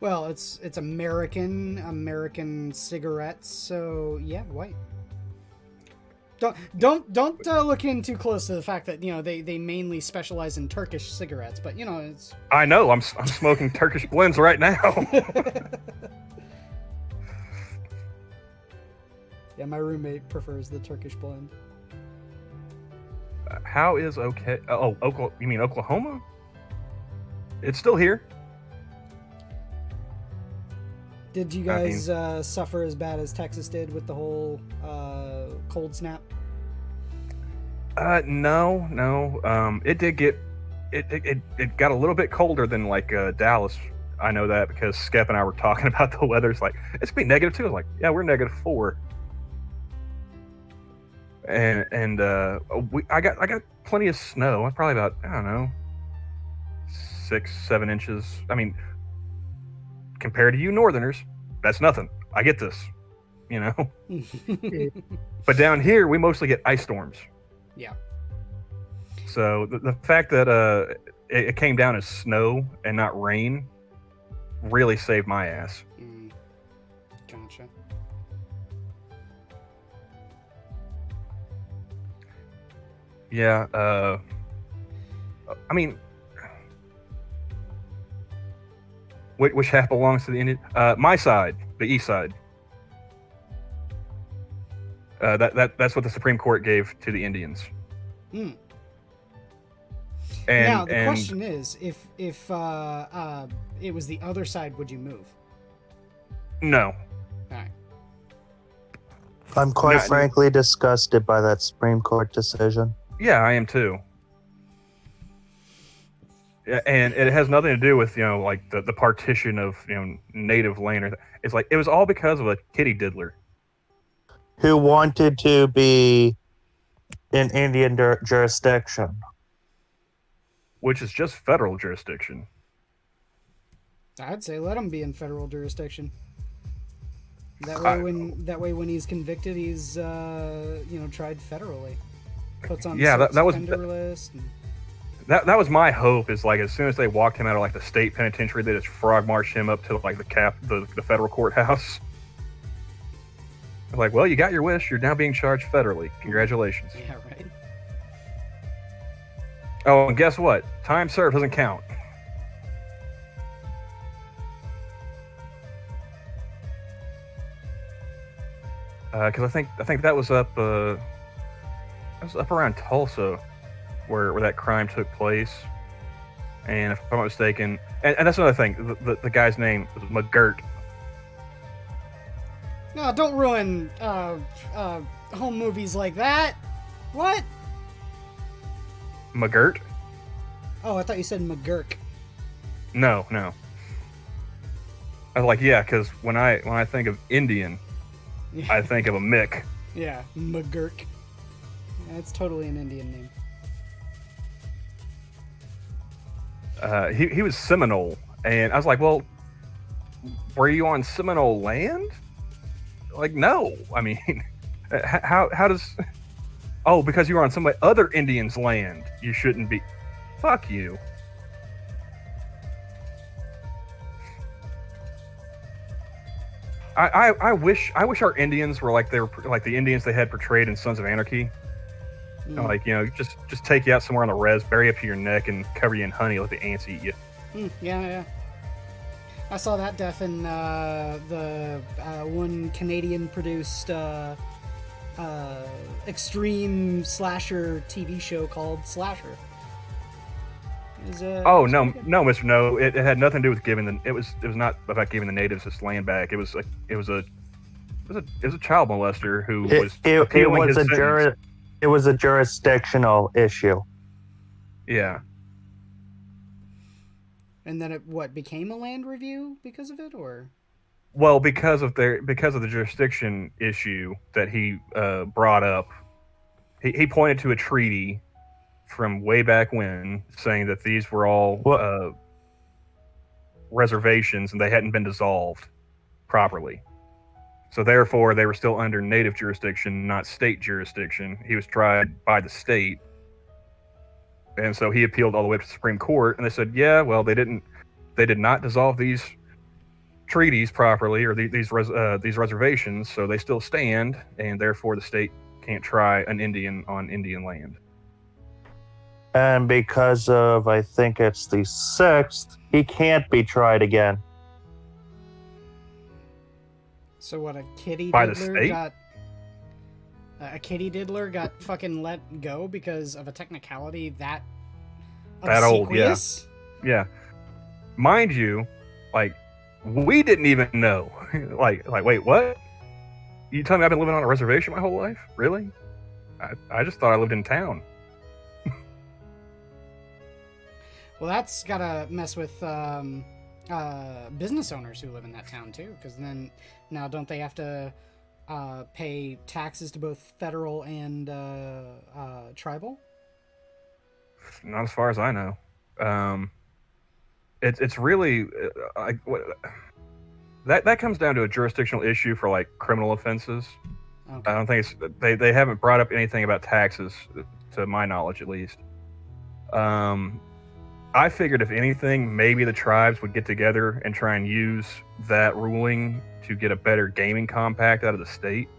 Well, it's American cigarettes, so yeah, white. Don't look in too close to the fact that they mainly specialize in Turkish cigarettes, but it's. I know. I'm smoking Turkish blends right now. Yeah, my roommate prefers the Turkish blend. How is okay? Oh, Oklahoma. You mean Oklahoma? It's still here. Did you guys suffer as bad as Texas did with the whole cold snap? No. It did get it got a little bit colder than like Dallas. I know that because Skep and I were talking about the weather. It's like, it's gonna be -2. I was like, yeah, we're -4. And I got plenty of snow. Probably about, I don't know, 6-7 inches. I mean, compared to you Northerners, that's nothing. I get this, But down here, we mostly get ice storms. Yeah. So the fact that it came down as snow and not rain really saved my ass. Gotcha. Yeah. I mean, which half belongs to the Indian? My side, the east side. That's what the Supreme Court gave to the Indians. Hmm. And, now the question is, if it was the other side, would you move? No. All right. I'm quite frankly disgusted by that Supreme Court decision. Yeah, I am too. Yeah, and it has nothing to do with like the partition of native land. It's like it was all because of a kitty diddler who wanted to be in Indian jurisdiction. Which is just federal jurisdiction. I'd say let him be in federal jurisdiction. That way when he's convicted, he's tried federally. Puts on the that was list. That was my hope. Is like as soon as they walked him out of like the state penitentiary, they just frog marched him up to like the federal courthouse. Like, well, you got your wish. You're now being charged federally. Congratulations. Yeah, right. Oh, and guess what? Time served doesn't count. Because I think that was up around Tulsa, where that crime took place. And if I'm not mistaken, and that's another thing, the guy's name was McGirt. No, don't ruin home movies like that. What? McGirt? Oh, I thought you said McGurk. No. I was like, yeah, because when I think of Indian, Yeah. I think of a Mick. Yeah, McGurk. That's totally an Indian name. He was Seminole, and I was like, well, were you on Seminole land? Like, no. I mean, how does? Oh, because you were on some other Indian's land, you shouldn't be. Fuck you. I wish our Indians were like the Indians they had portrayed in Sons of Anarchy. Mm. Like, just take you out somewhere on the res, bury you up to your neck, and cover you in honey, let the ants eat you. Yeah. I saw that death in the one Canadian-produced extreme slasher TV show called Slasher. No, Mr. No. It had nothing to do with giving it was not about giving the natives this land back. It was a child molester who It was a jurisdictional issue. Yeah. And then it became a land review because of it, or? Well, because of the jurisdiction issue that he brought up, he pointed to a treaty from way back when, saying that these were all reservations and they hadn't been dissolved properly. So therefore, they were still under native jurisdiction, not state jurisdiction. He was tried by the state, and so he appealed all the way up to the Supreme Court, and they said, yeah, well, they did not dissolve these treaties properly, or these reservations, so they still stand, and therefore the state can't try an Indian on Indian land. And because of, I think it's the 6th, he can't be tried again. So what, a kitty by the diddler state? A kitty diddler got fucking let go because of a technicality that old, yeah. obsequious? Yeah. Mind you, like, we didn't even know. like, wait, what? You telling me I've been living on a reservation my whole life? Really? I just thought I lived in town. Well, that's gotta mess with business owners who live in that town too, because then now don't they have to pay taxes to both federal and tribal? Not as far as I know. It's really that comes down to a jurisdictional issue for like criminal offenses. Okay. I don't think they haven't brought up anything about taxes, to my knowledge at least. I figured if anything, maybe the tribes would get together and try and use that ruling to get a better gaming compact out of the state,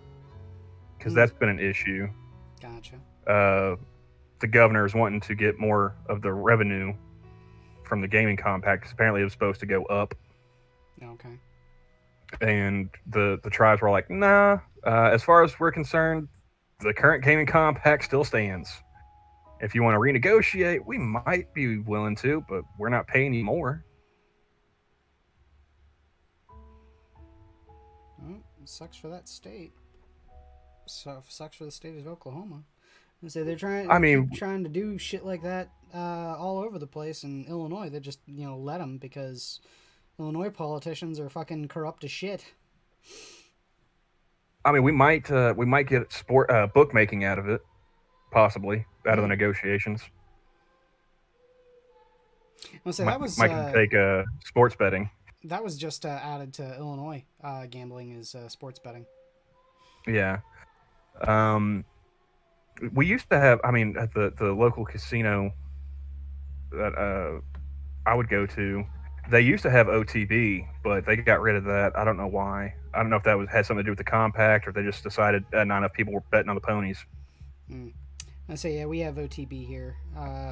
because that's been an issue. Gotcha. The governor is wanting to get more of the revenue from the gaming compact, because apparently it was supposed to go up. Okay. And the tribes were like, nah, as far as we're concerned, the current gaming compact still stands. If you want to renegotiate, we might be willing to, but we're not paying you more. Well, it sucks for that state. So sucks for the state of Oklahoma. So they're trying to do shit like that all over the place in Illinois. They just, let them because Illinois politicians are fucking corrupt as shit. I mean, we might get bookmaking out of it, possibly out of the negotiations. I'll say that was might take sports betting. That was just added to Illinois. Gambling is sports betting. Yeah. We used to have, at the local casino that I would go to, they used to have OTB, but they got rid of that. I don't know why. I don't know if that had something to do with the compact, or if they just decided not enough people were betting on the ponies. I say, yeah, we have OTB here.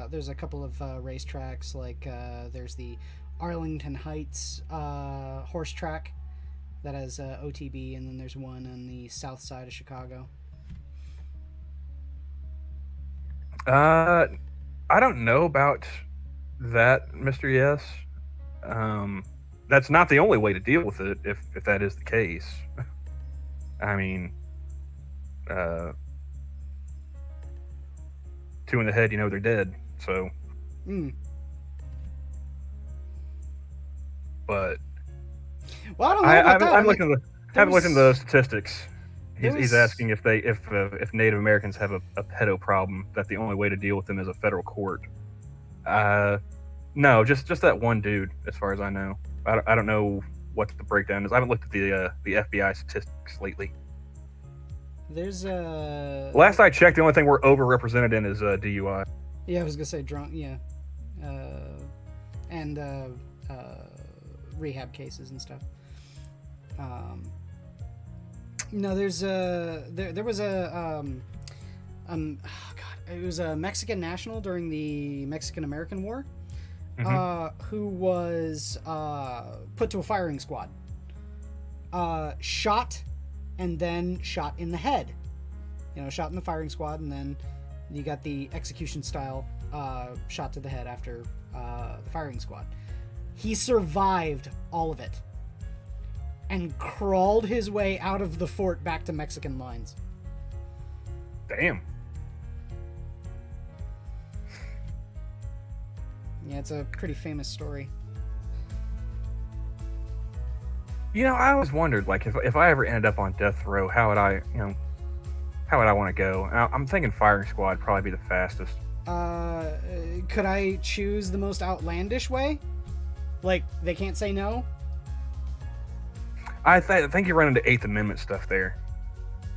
There's a couple of racetracks, like there's the Arlington Heights horse track that has OTB, and then there's one on the south side of Chicago. I don't know about that, Mr. Yes. That's not the only way to deal with it, if that is the case. I mean, two in the head, they're dead. So. But. Well, I don't know about that. I haven't looked into the statistics. He's asking if Native Americans have a pedo problem, that the only way to deal with them is a federal court. No, just that one dude, as far as I know. I don't know what the breakdown is. I haven't looked at the FBI statistics lately. There's last I checked, the only thing we're overrepresented in is DUI. Yeah, I was gonna say drunk. Yeah, and rehab cases and stuff. No, there's there was a it was a Mexican national during the Mexican-American War, who was put to a firing squad, shot, and then shot in the head. Shot in the firing squad, and then you got the execution style shot to the head after the firing squad. He survived all of it and crawled his way out of the fort back to Mexican lines. Damn. Yeah, it's a pretty famous story. I always wondered, like, if I ever ended up on death row, how would I want to go? I'm thinking firing squad would probably be the fastest. Could I choose the most outlandish way? Like, they can't say no? I think you run into 8th Amendment stuff there.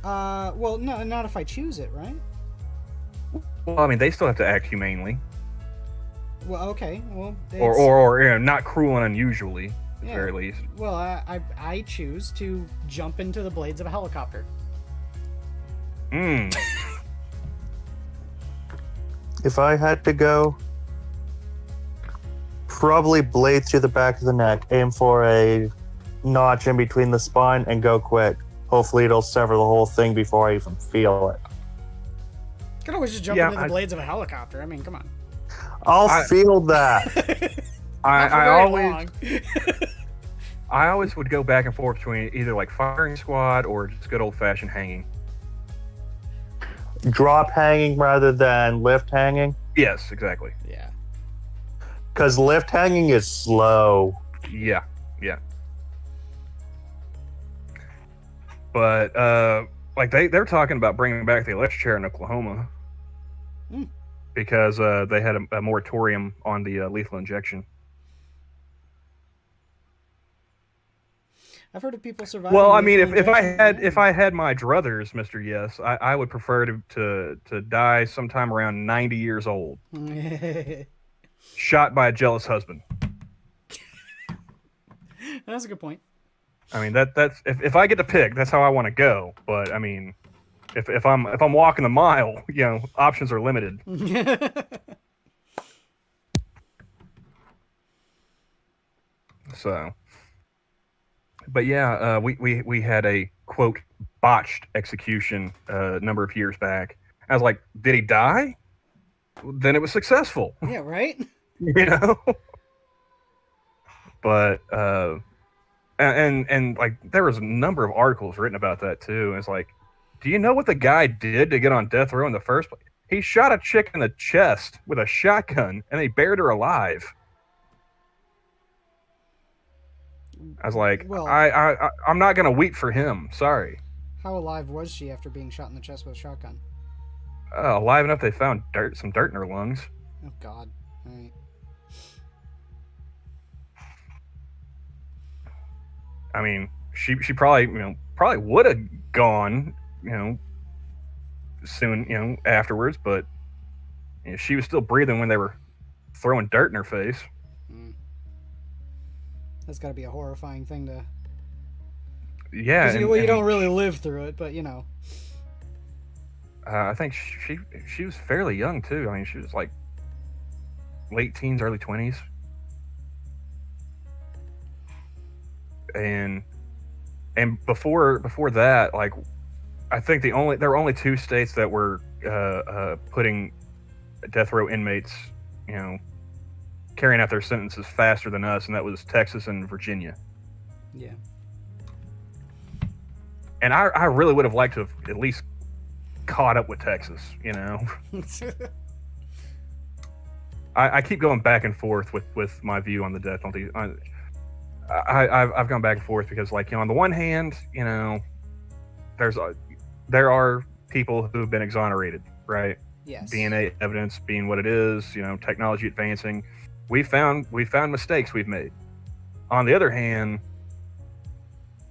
Well, no, not if I choose it, right? Well, they still have to act humanely. Well, okay. Well, or not cruel and unusually, at the very least. Well, I choose to jump into the blades of a helicopter. If I had to go, probably blade through the back of the neck, aim for a notch in between the spine, and go quick. Hopefully it'll sever the whole thing before I even feel it. You can always just jump into the blades of a helicopter. Come on. I'll feel that. I always would go back and forth between either like firing squad or just good old fashioned hanging. Drop hanging rather than lift hanging? Yes, exactly. Yeah. Because lift hanging is slow. Yeah. But like they're talking about bringing back the electric chair in Oklahoma because they had a moratorium on the lethal injection. I've heard of people surviving. Well, if I had my druthers, Mr. Yes, I would prefer to die sometime around 90 years old, shot by a jealous husband. That's a good point. That's if I get to pick, that's how I want to go. But if I'm walking the mile, options are limited. So, but yeah, we had a quote botched execution a number of years back. I was like, did he die? Then it was successful. Yeah, right. But and like there was a number of articles written about that too. And it's like, do you know what the guy did to get on death row in the first place? He shot a chick in the chest with a shotgun, and they buried her alive. I was like, Well, I'm not gonna weep for him. Sorry. how alive was she after being shot in the chest with a shotgun? Alive enough they found some dirt in her lungs. Oh God! All right. I mean, she probably would have gone soon afterwards, but she was still breathing when they were throwing dirt in her face. That's got to be a horrifying thing to. Yeah, You don't really live through it, but I think she was fairly young too. I mean, she was like late teens, early 20s, and before that, like, I think there were only 2 states that were putting death row inmates, carrying out their sentences faster than us, and that was Texas and Virginia. Yeah. And I really would have liked to have at least caught up with Texas, I keep going back and forth with my view on the death penalty. I've gone back and forth because, like, on the one hand, there are people who have been exonerated, right? Yes. DNA evidence being what it is, technology advancing. We found mistakes we've made. On the other hand,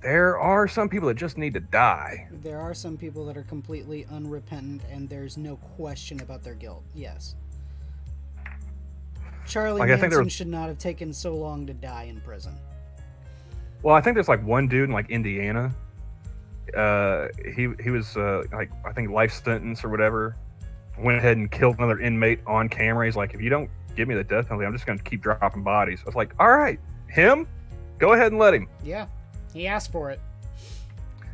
there are some people that just need to die. There are some people that are completely unrepentant, and there's no question about their guilt. Yes. Charlie Manson should not have taken so long to die in prison. Well, I think there's like one dude in like Indiana. He was like, I think life sentence or whatever. Went ahead and killed another inmate on camera. He's like, if you don't give me the death penalty, I'm just going to keep dropping bodies. I was like, all right, him? Go ahead and let him. Yeah, he asked for it.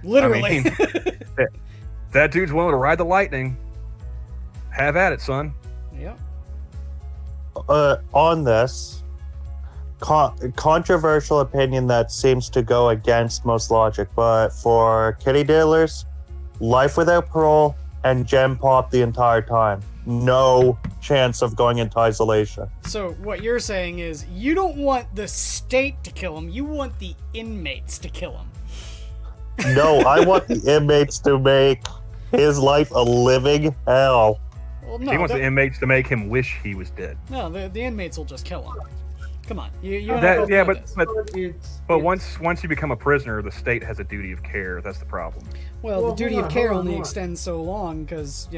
Literally. I mean, that dude's willing to ride the lightning. Have at it, son. Yep. On this, controversial opinion that seems to go against most logic, but for kitty dealers, life without parole and gen pop the entire time. No chance of going into isolation. So what you're saying is you don't want the state to kill him, you want the inmates to kill him. No, I want the inmates to make his life a living hell. Well, no, he wants the inmates to make him wish he was dead. No, the inmates will just kill him. Come on, but once you become a prisoner, the state has a duty of care. That's the problem. Well, the duty of care only extends so long because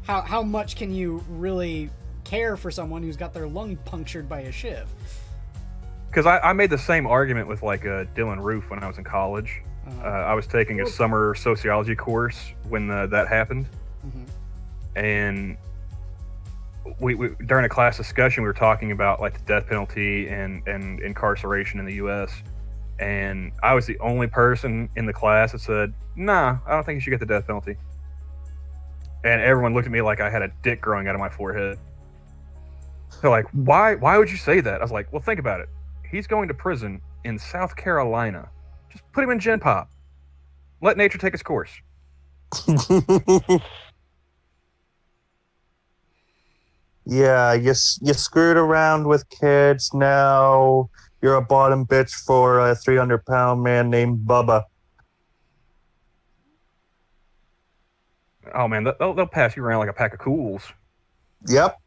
how much can you really care for someone who's got their lung punctured by a shiv? Because I made the same argument with like Dylan Roof when I was in college. I was taking a summer sociology course when that happened, and we during a class discussion we were talking about like the death penalty and incarceration in the U.S. And I was the only person in the class that said, "Nah, I don't think you should get the death penalty." And everyone looked at me like I had a dick growing out of my forehead. They're like, "Why would you say that?" I was like, "Well, think about it. He's going to prison in South Carolina. Just put him in Gen Pop. Let nature take its course." Yeah, you screwed around with kids. Now you're a bottom bitch for a 300-pound man named Bubba. Oh man, they'll pass you around like a pack of cools. Yep.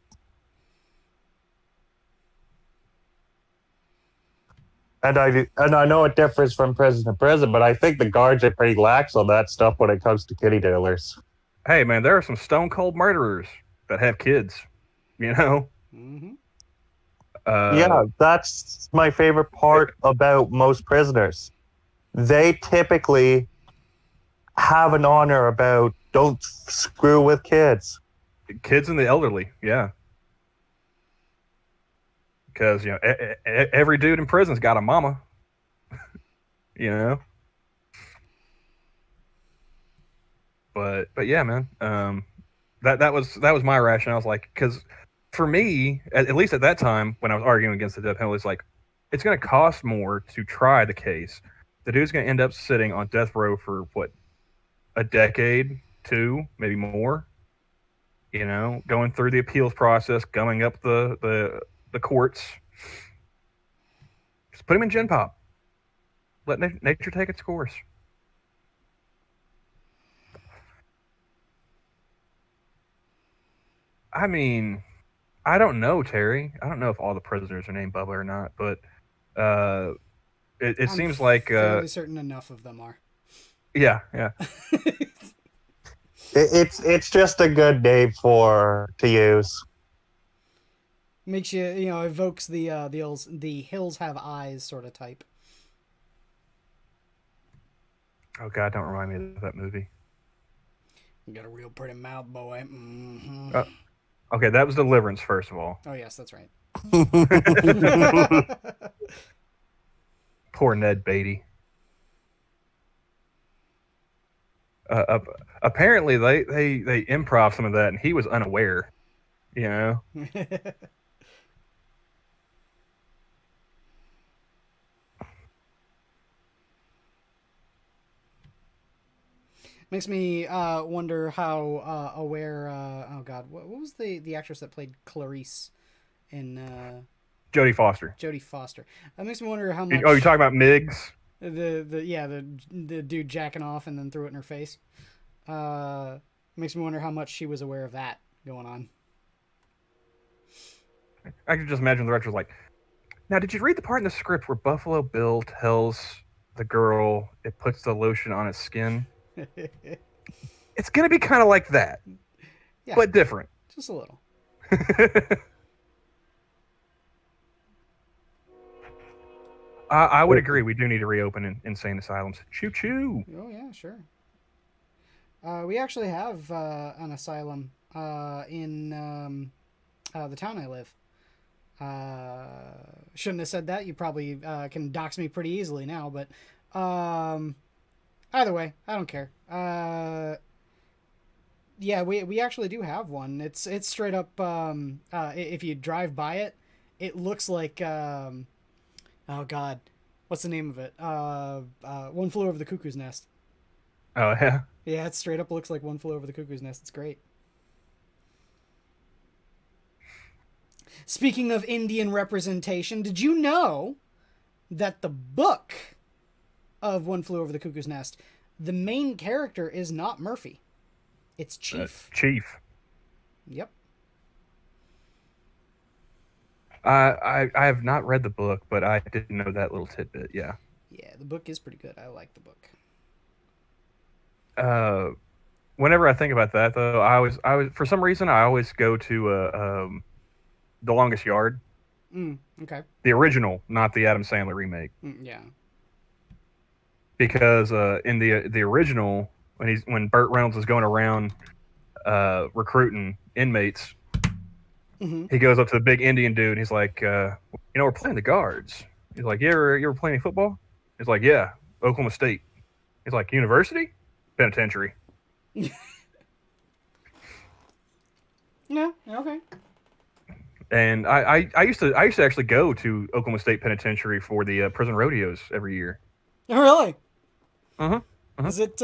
And I know it differs from prison to prison, but I think the guards are pretty lax on that stuff when it comes to kitty dealers. Hey man, there are some stone cold murderers that have kids. Yeah, that's my favorite part about most prisoners. They typically have an honor about don't screw with kids. Kids and the elderly, yeah. Because every dude in prison's got a mama. But yeah, man. That was my rationale. I was like, because for me, at least at that time when I was arguing against the death penalty, it's like it's going to cost more to try the case. The dude's going to end up sitting on death row for what, a decade, 2, maybe more. You know, going through the appeals process, going up the courts. Just put him in Gen Pop. Let nature take its course. I mean, I don't know, Terry. I don't know if all the prisoners are named Bubba or not, but it seems like fairly certain enough of them are. Yeah. It's just a good name to use. Makes you evokes the hills have eyes sort of type. Oh God, don't remind me of that movie. You got a real pretty mouth, boy. Mm-hmm. Okay, that was Deliverance, first of all. Oh yes, that's right. Poor Ned Beatty. Apparently, they improv some of that, and he was unaware. You know. Makes me wonder how aware. Oh God, what was the actress that played Clarice in Jodie Foster. Jodie Foster. That makes me wonder how much. Oh, you're talking about Miggs? The dude jacking off and then threw it in her face. Makes me wonder how much she was aware of that going on. I could just imagine the director was like, "Now, did you read the part in the script where Buffalo Bill tells the girl it puts the lotion on its skin?" It's gonna be kind of like that, yeah, but different. Just a little. I would agree. We do need to reopen insane asylums. Choo choo. Oh yeah, sure. We actually have an asylum in the town I live. Shouldn't have said that. You probably can dox me pretty easily now, but either way, I don't care. Yeah, we actually do have one. It's straight up. If you drive by it, it looks like. Oh God, what's the name of it? One Flew Over the Cuckoo's Nest. Oh yeah. Yeah, it straight up looks like One Flew Over the Cuckoo's Nest. It's great. Speaking of Indian representation, did you know that the book of One Flew Over the Cuckoo's Nest, the main character is not Murphy. It's Chief. Chief. Yep. I have not read the book, but I did know that little tidbit. Yeah. Yeah, the book is pretty good. I like the book. Whenever I think about that, though, I was for some reason I always go to The Longest Yard. Okay. The original, not the Adam Sandler remake. Yeah. Because in the original, when Burt Reynolds is going around recruiting inmates, he goes up to the big Indian dude. And he's like, we're playing the guards. He's like, you ever play any football? He's like, yeah, Oklahoma State. He's like, university, penitentiary. Yeah. Okay. And I used to actually go to Oklahoma State Penitentiary for the prison rodeos every year. Oh, really? Is it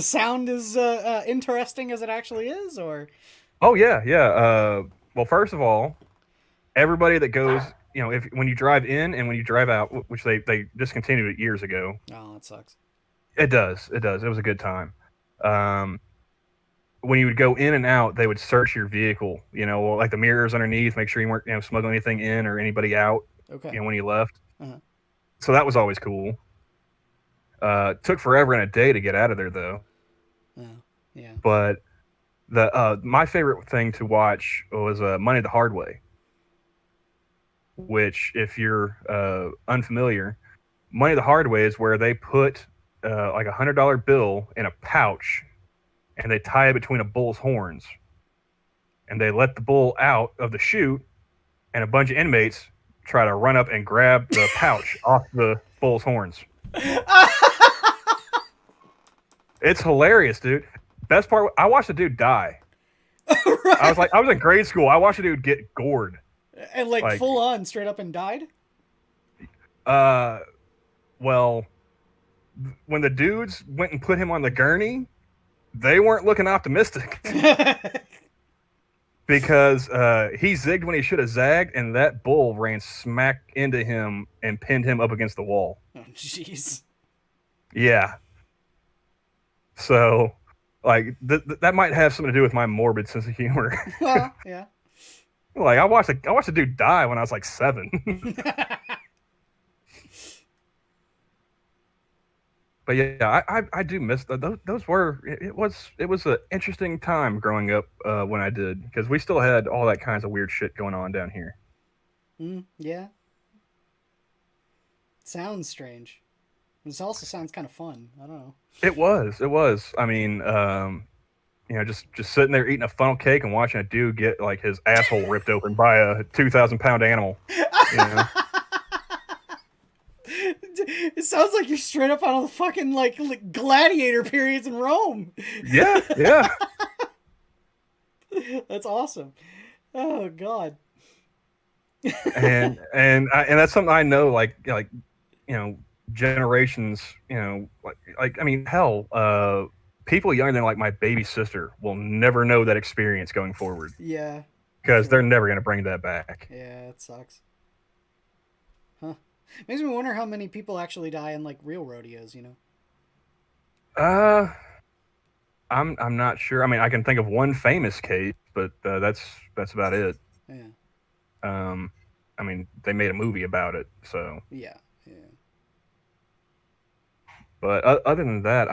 sound as interesting as it actually is, or? Oh yeah. Well, first of all, everybody that goes, when you drive in and when you drive out, which they discontinued it years ago. Oh, that sucks. It does. It was a good time. When you would go in and out, they would search your vehicle. Like the mirrors underneath, make sure you weren't smuggling anything in or anybody out. Okay. When you left. Uh-huh. So that was always cool. Took forever and a day to get out of there, though. Oh, yeah. But my favorite thing to watch was Money the Hard Way, which, if you're unfamiliar, Money the Hard Way is where they put like $100 bill in a pouch, and they tie it between a bull's horns, and they let the bull out of the chute, and a bunch of inmates try to run up and grab the pouch off the bull's horns. It's hilarious, dude. Best part, I watched a dude die. Right. I was in grade school. I watched a dude get gored. And like full on, straight up and died? Well, when the dudes went and put him on the gurney, they weren't looking optimistic. Because he zigged when he should have zagged, and that bull ran smack into him and pinned him up against the wall. Oh, jeez. Yeah. So, like, that might have something to do with my morbid sense of humor. Well, yeah. Like, I watched a dude die when I was like 7. But yeah, I do miss those were it was an interesting time growing up when I did, because we still had all that kinds of weird shit going on down here. Yeah. Sounds strange. This also sounds kind of fun. I don't know. It was. I mean, just sitting there eating a funnel cake and watching a dude get like his asshole ripped open by a 2,000-pound animal. You know? It sounds like you're straight up out of the fucking like gladiator periods in Rome. Yeah. That's awesome. Oh God. and that's something I know, like generations, like I mean, hell, people younger than like my baby sister will never know that experience going forward. Yeah. Because they're never gonna bring that back. Yeah, it sucks. Huh. Makes me wonder how many people actually die in like real rodeos, I'm not sure. I mean, I can think of one famous case, but that's about it. Yeah. I mean, they made a movie about it, so. Yeah. But other than that,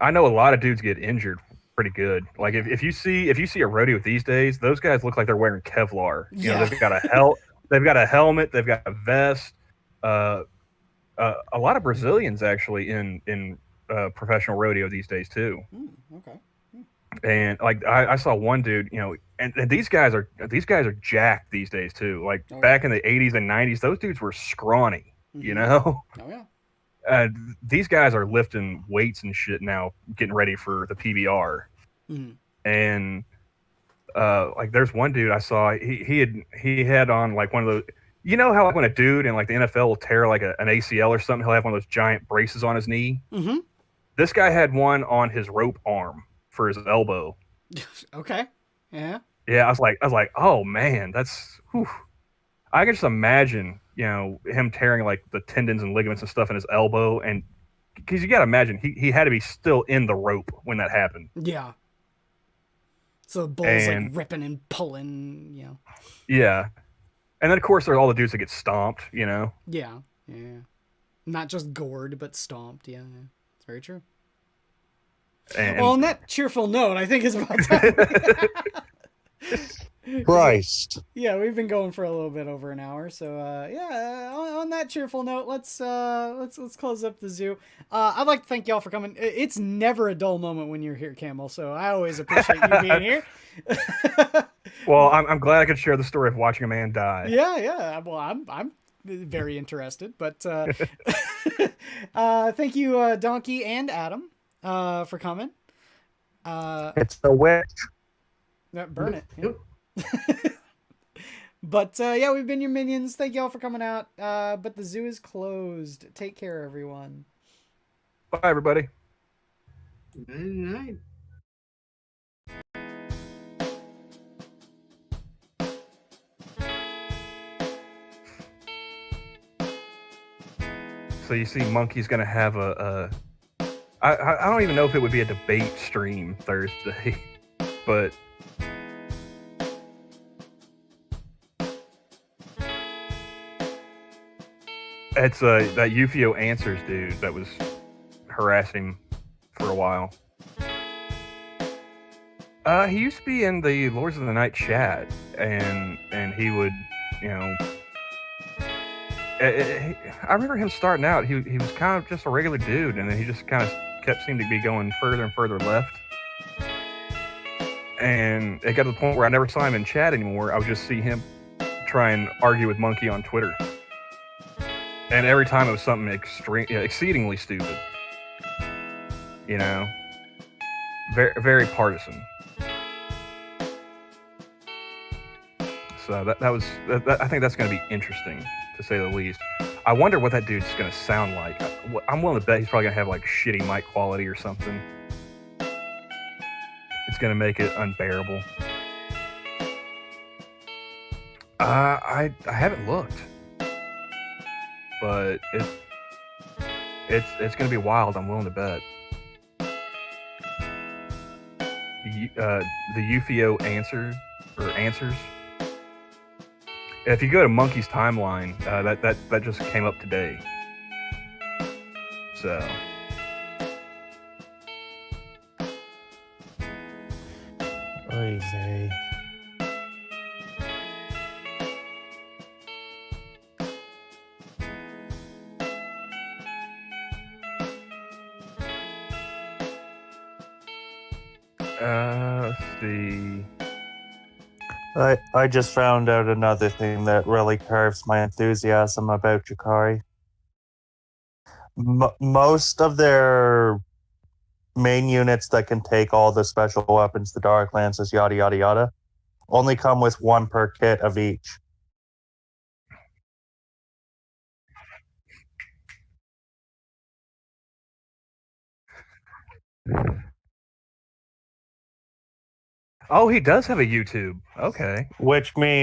I know a lot of dudes get injured pretty good. Like if you see a rodeo these days, those guys look like they're wearing Kevlar. You know, they've got a helmet, they've got a vest. A lot of Brazilians actually in professional rodeo these days too. Okay. And like I saw one dude, and these guys are jacked these days too. Like back in the 80s and 90s, those dudes were scrawny, Oh yeah. These guys are lifting weights and shit now, getting ready for the PBR. And like there's one dude I saw, he had on like one of those. You know how like when a dude in like the NFL will tear like an ACL or something, he'll have one of those giant braces on his knee. Mm-hmm. This guy had one on his rope arm for his elbow. Okay. Yeah. Yeah, I was like, oh man, that's. Whew. I can just imagine, him tearing like the tendons and ligaments and stuff in his elbow, and because you got to imagine he had to be still in the rope when that happened. Yeah. So the bull's like ripping and pulling, Yeah. And then, of course, there are all the dudes that get stomped, Yeah. Not just gored, but stomped. Yeah. It's very true. And, well, on that cheerful note, I think it's about time. Christ. Yeah, we've been going for a little bit over an hour, so on that cheerful note, let's close up the zoo. I'd like to thank y'all for coming. It's never a dull moment when you're here, Camel, so I always appreciate you being here. Well, I'm glad I could share the story of watching a man die. Yeah. Well, I'm very interested, but thank you, Donkey and Adam, for coming. It's the witch. Burn it. Yep. But we've been your minions. Thank y'all for coming out. But the zoo is closed. Take care, everyone. Bye, everybody. Good night. So you see, Monkey's gonna have I don't even know if it would be a debate stream Thursday, but. It's that Ufio Answers dude that was harassing him for a while. He used to be in the Lords of the Night chat, and he would, I remember him starting out. He was kind of just a regular dude, and then he just kind of seemed to be going further and further left. And it got to the point where I never saw him in chat anymore. I would just see him try and argue with Monkey on Twitter. And every time it was something exceedingly stupid. Very, very partisan. So I think that's going to be interesting, to say the least. I wonder what that dude's going to sound like. I'm willing to bet he's probably going to have like shitty mic quality or something. is going to make it unbearable. I haven't looked, but it's going to be wild. I'm willing to bet. The UFO answers. If you go to Monkey's timeline, that just came up today. So. Oy vey. Let's see. I just found out another thing that really curbs my enthusiasm about Skitarii. Most of their main units that can take all the special weapons, the Dark Lances, yada yada yada, only come with one per kit of each. Oh, he does have a YouTube. Okay. Which means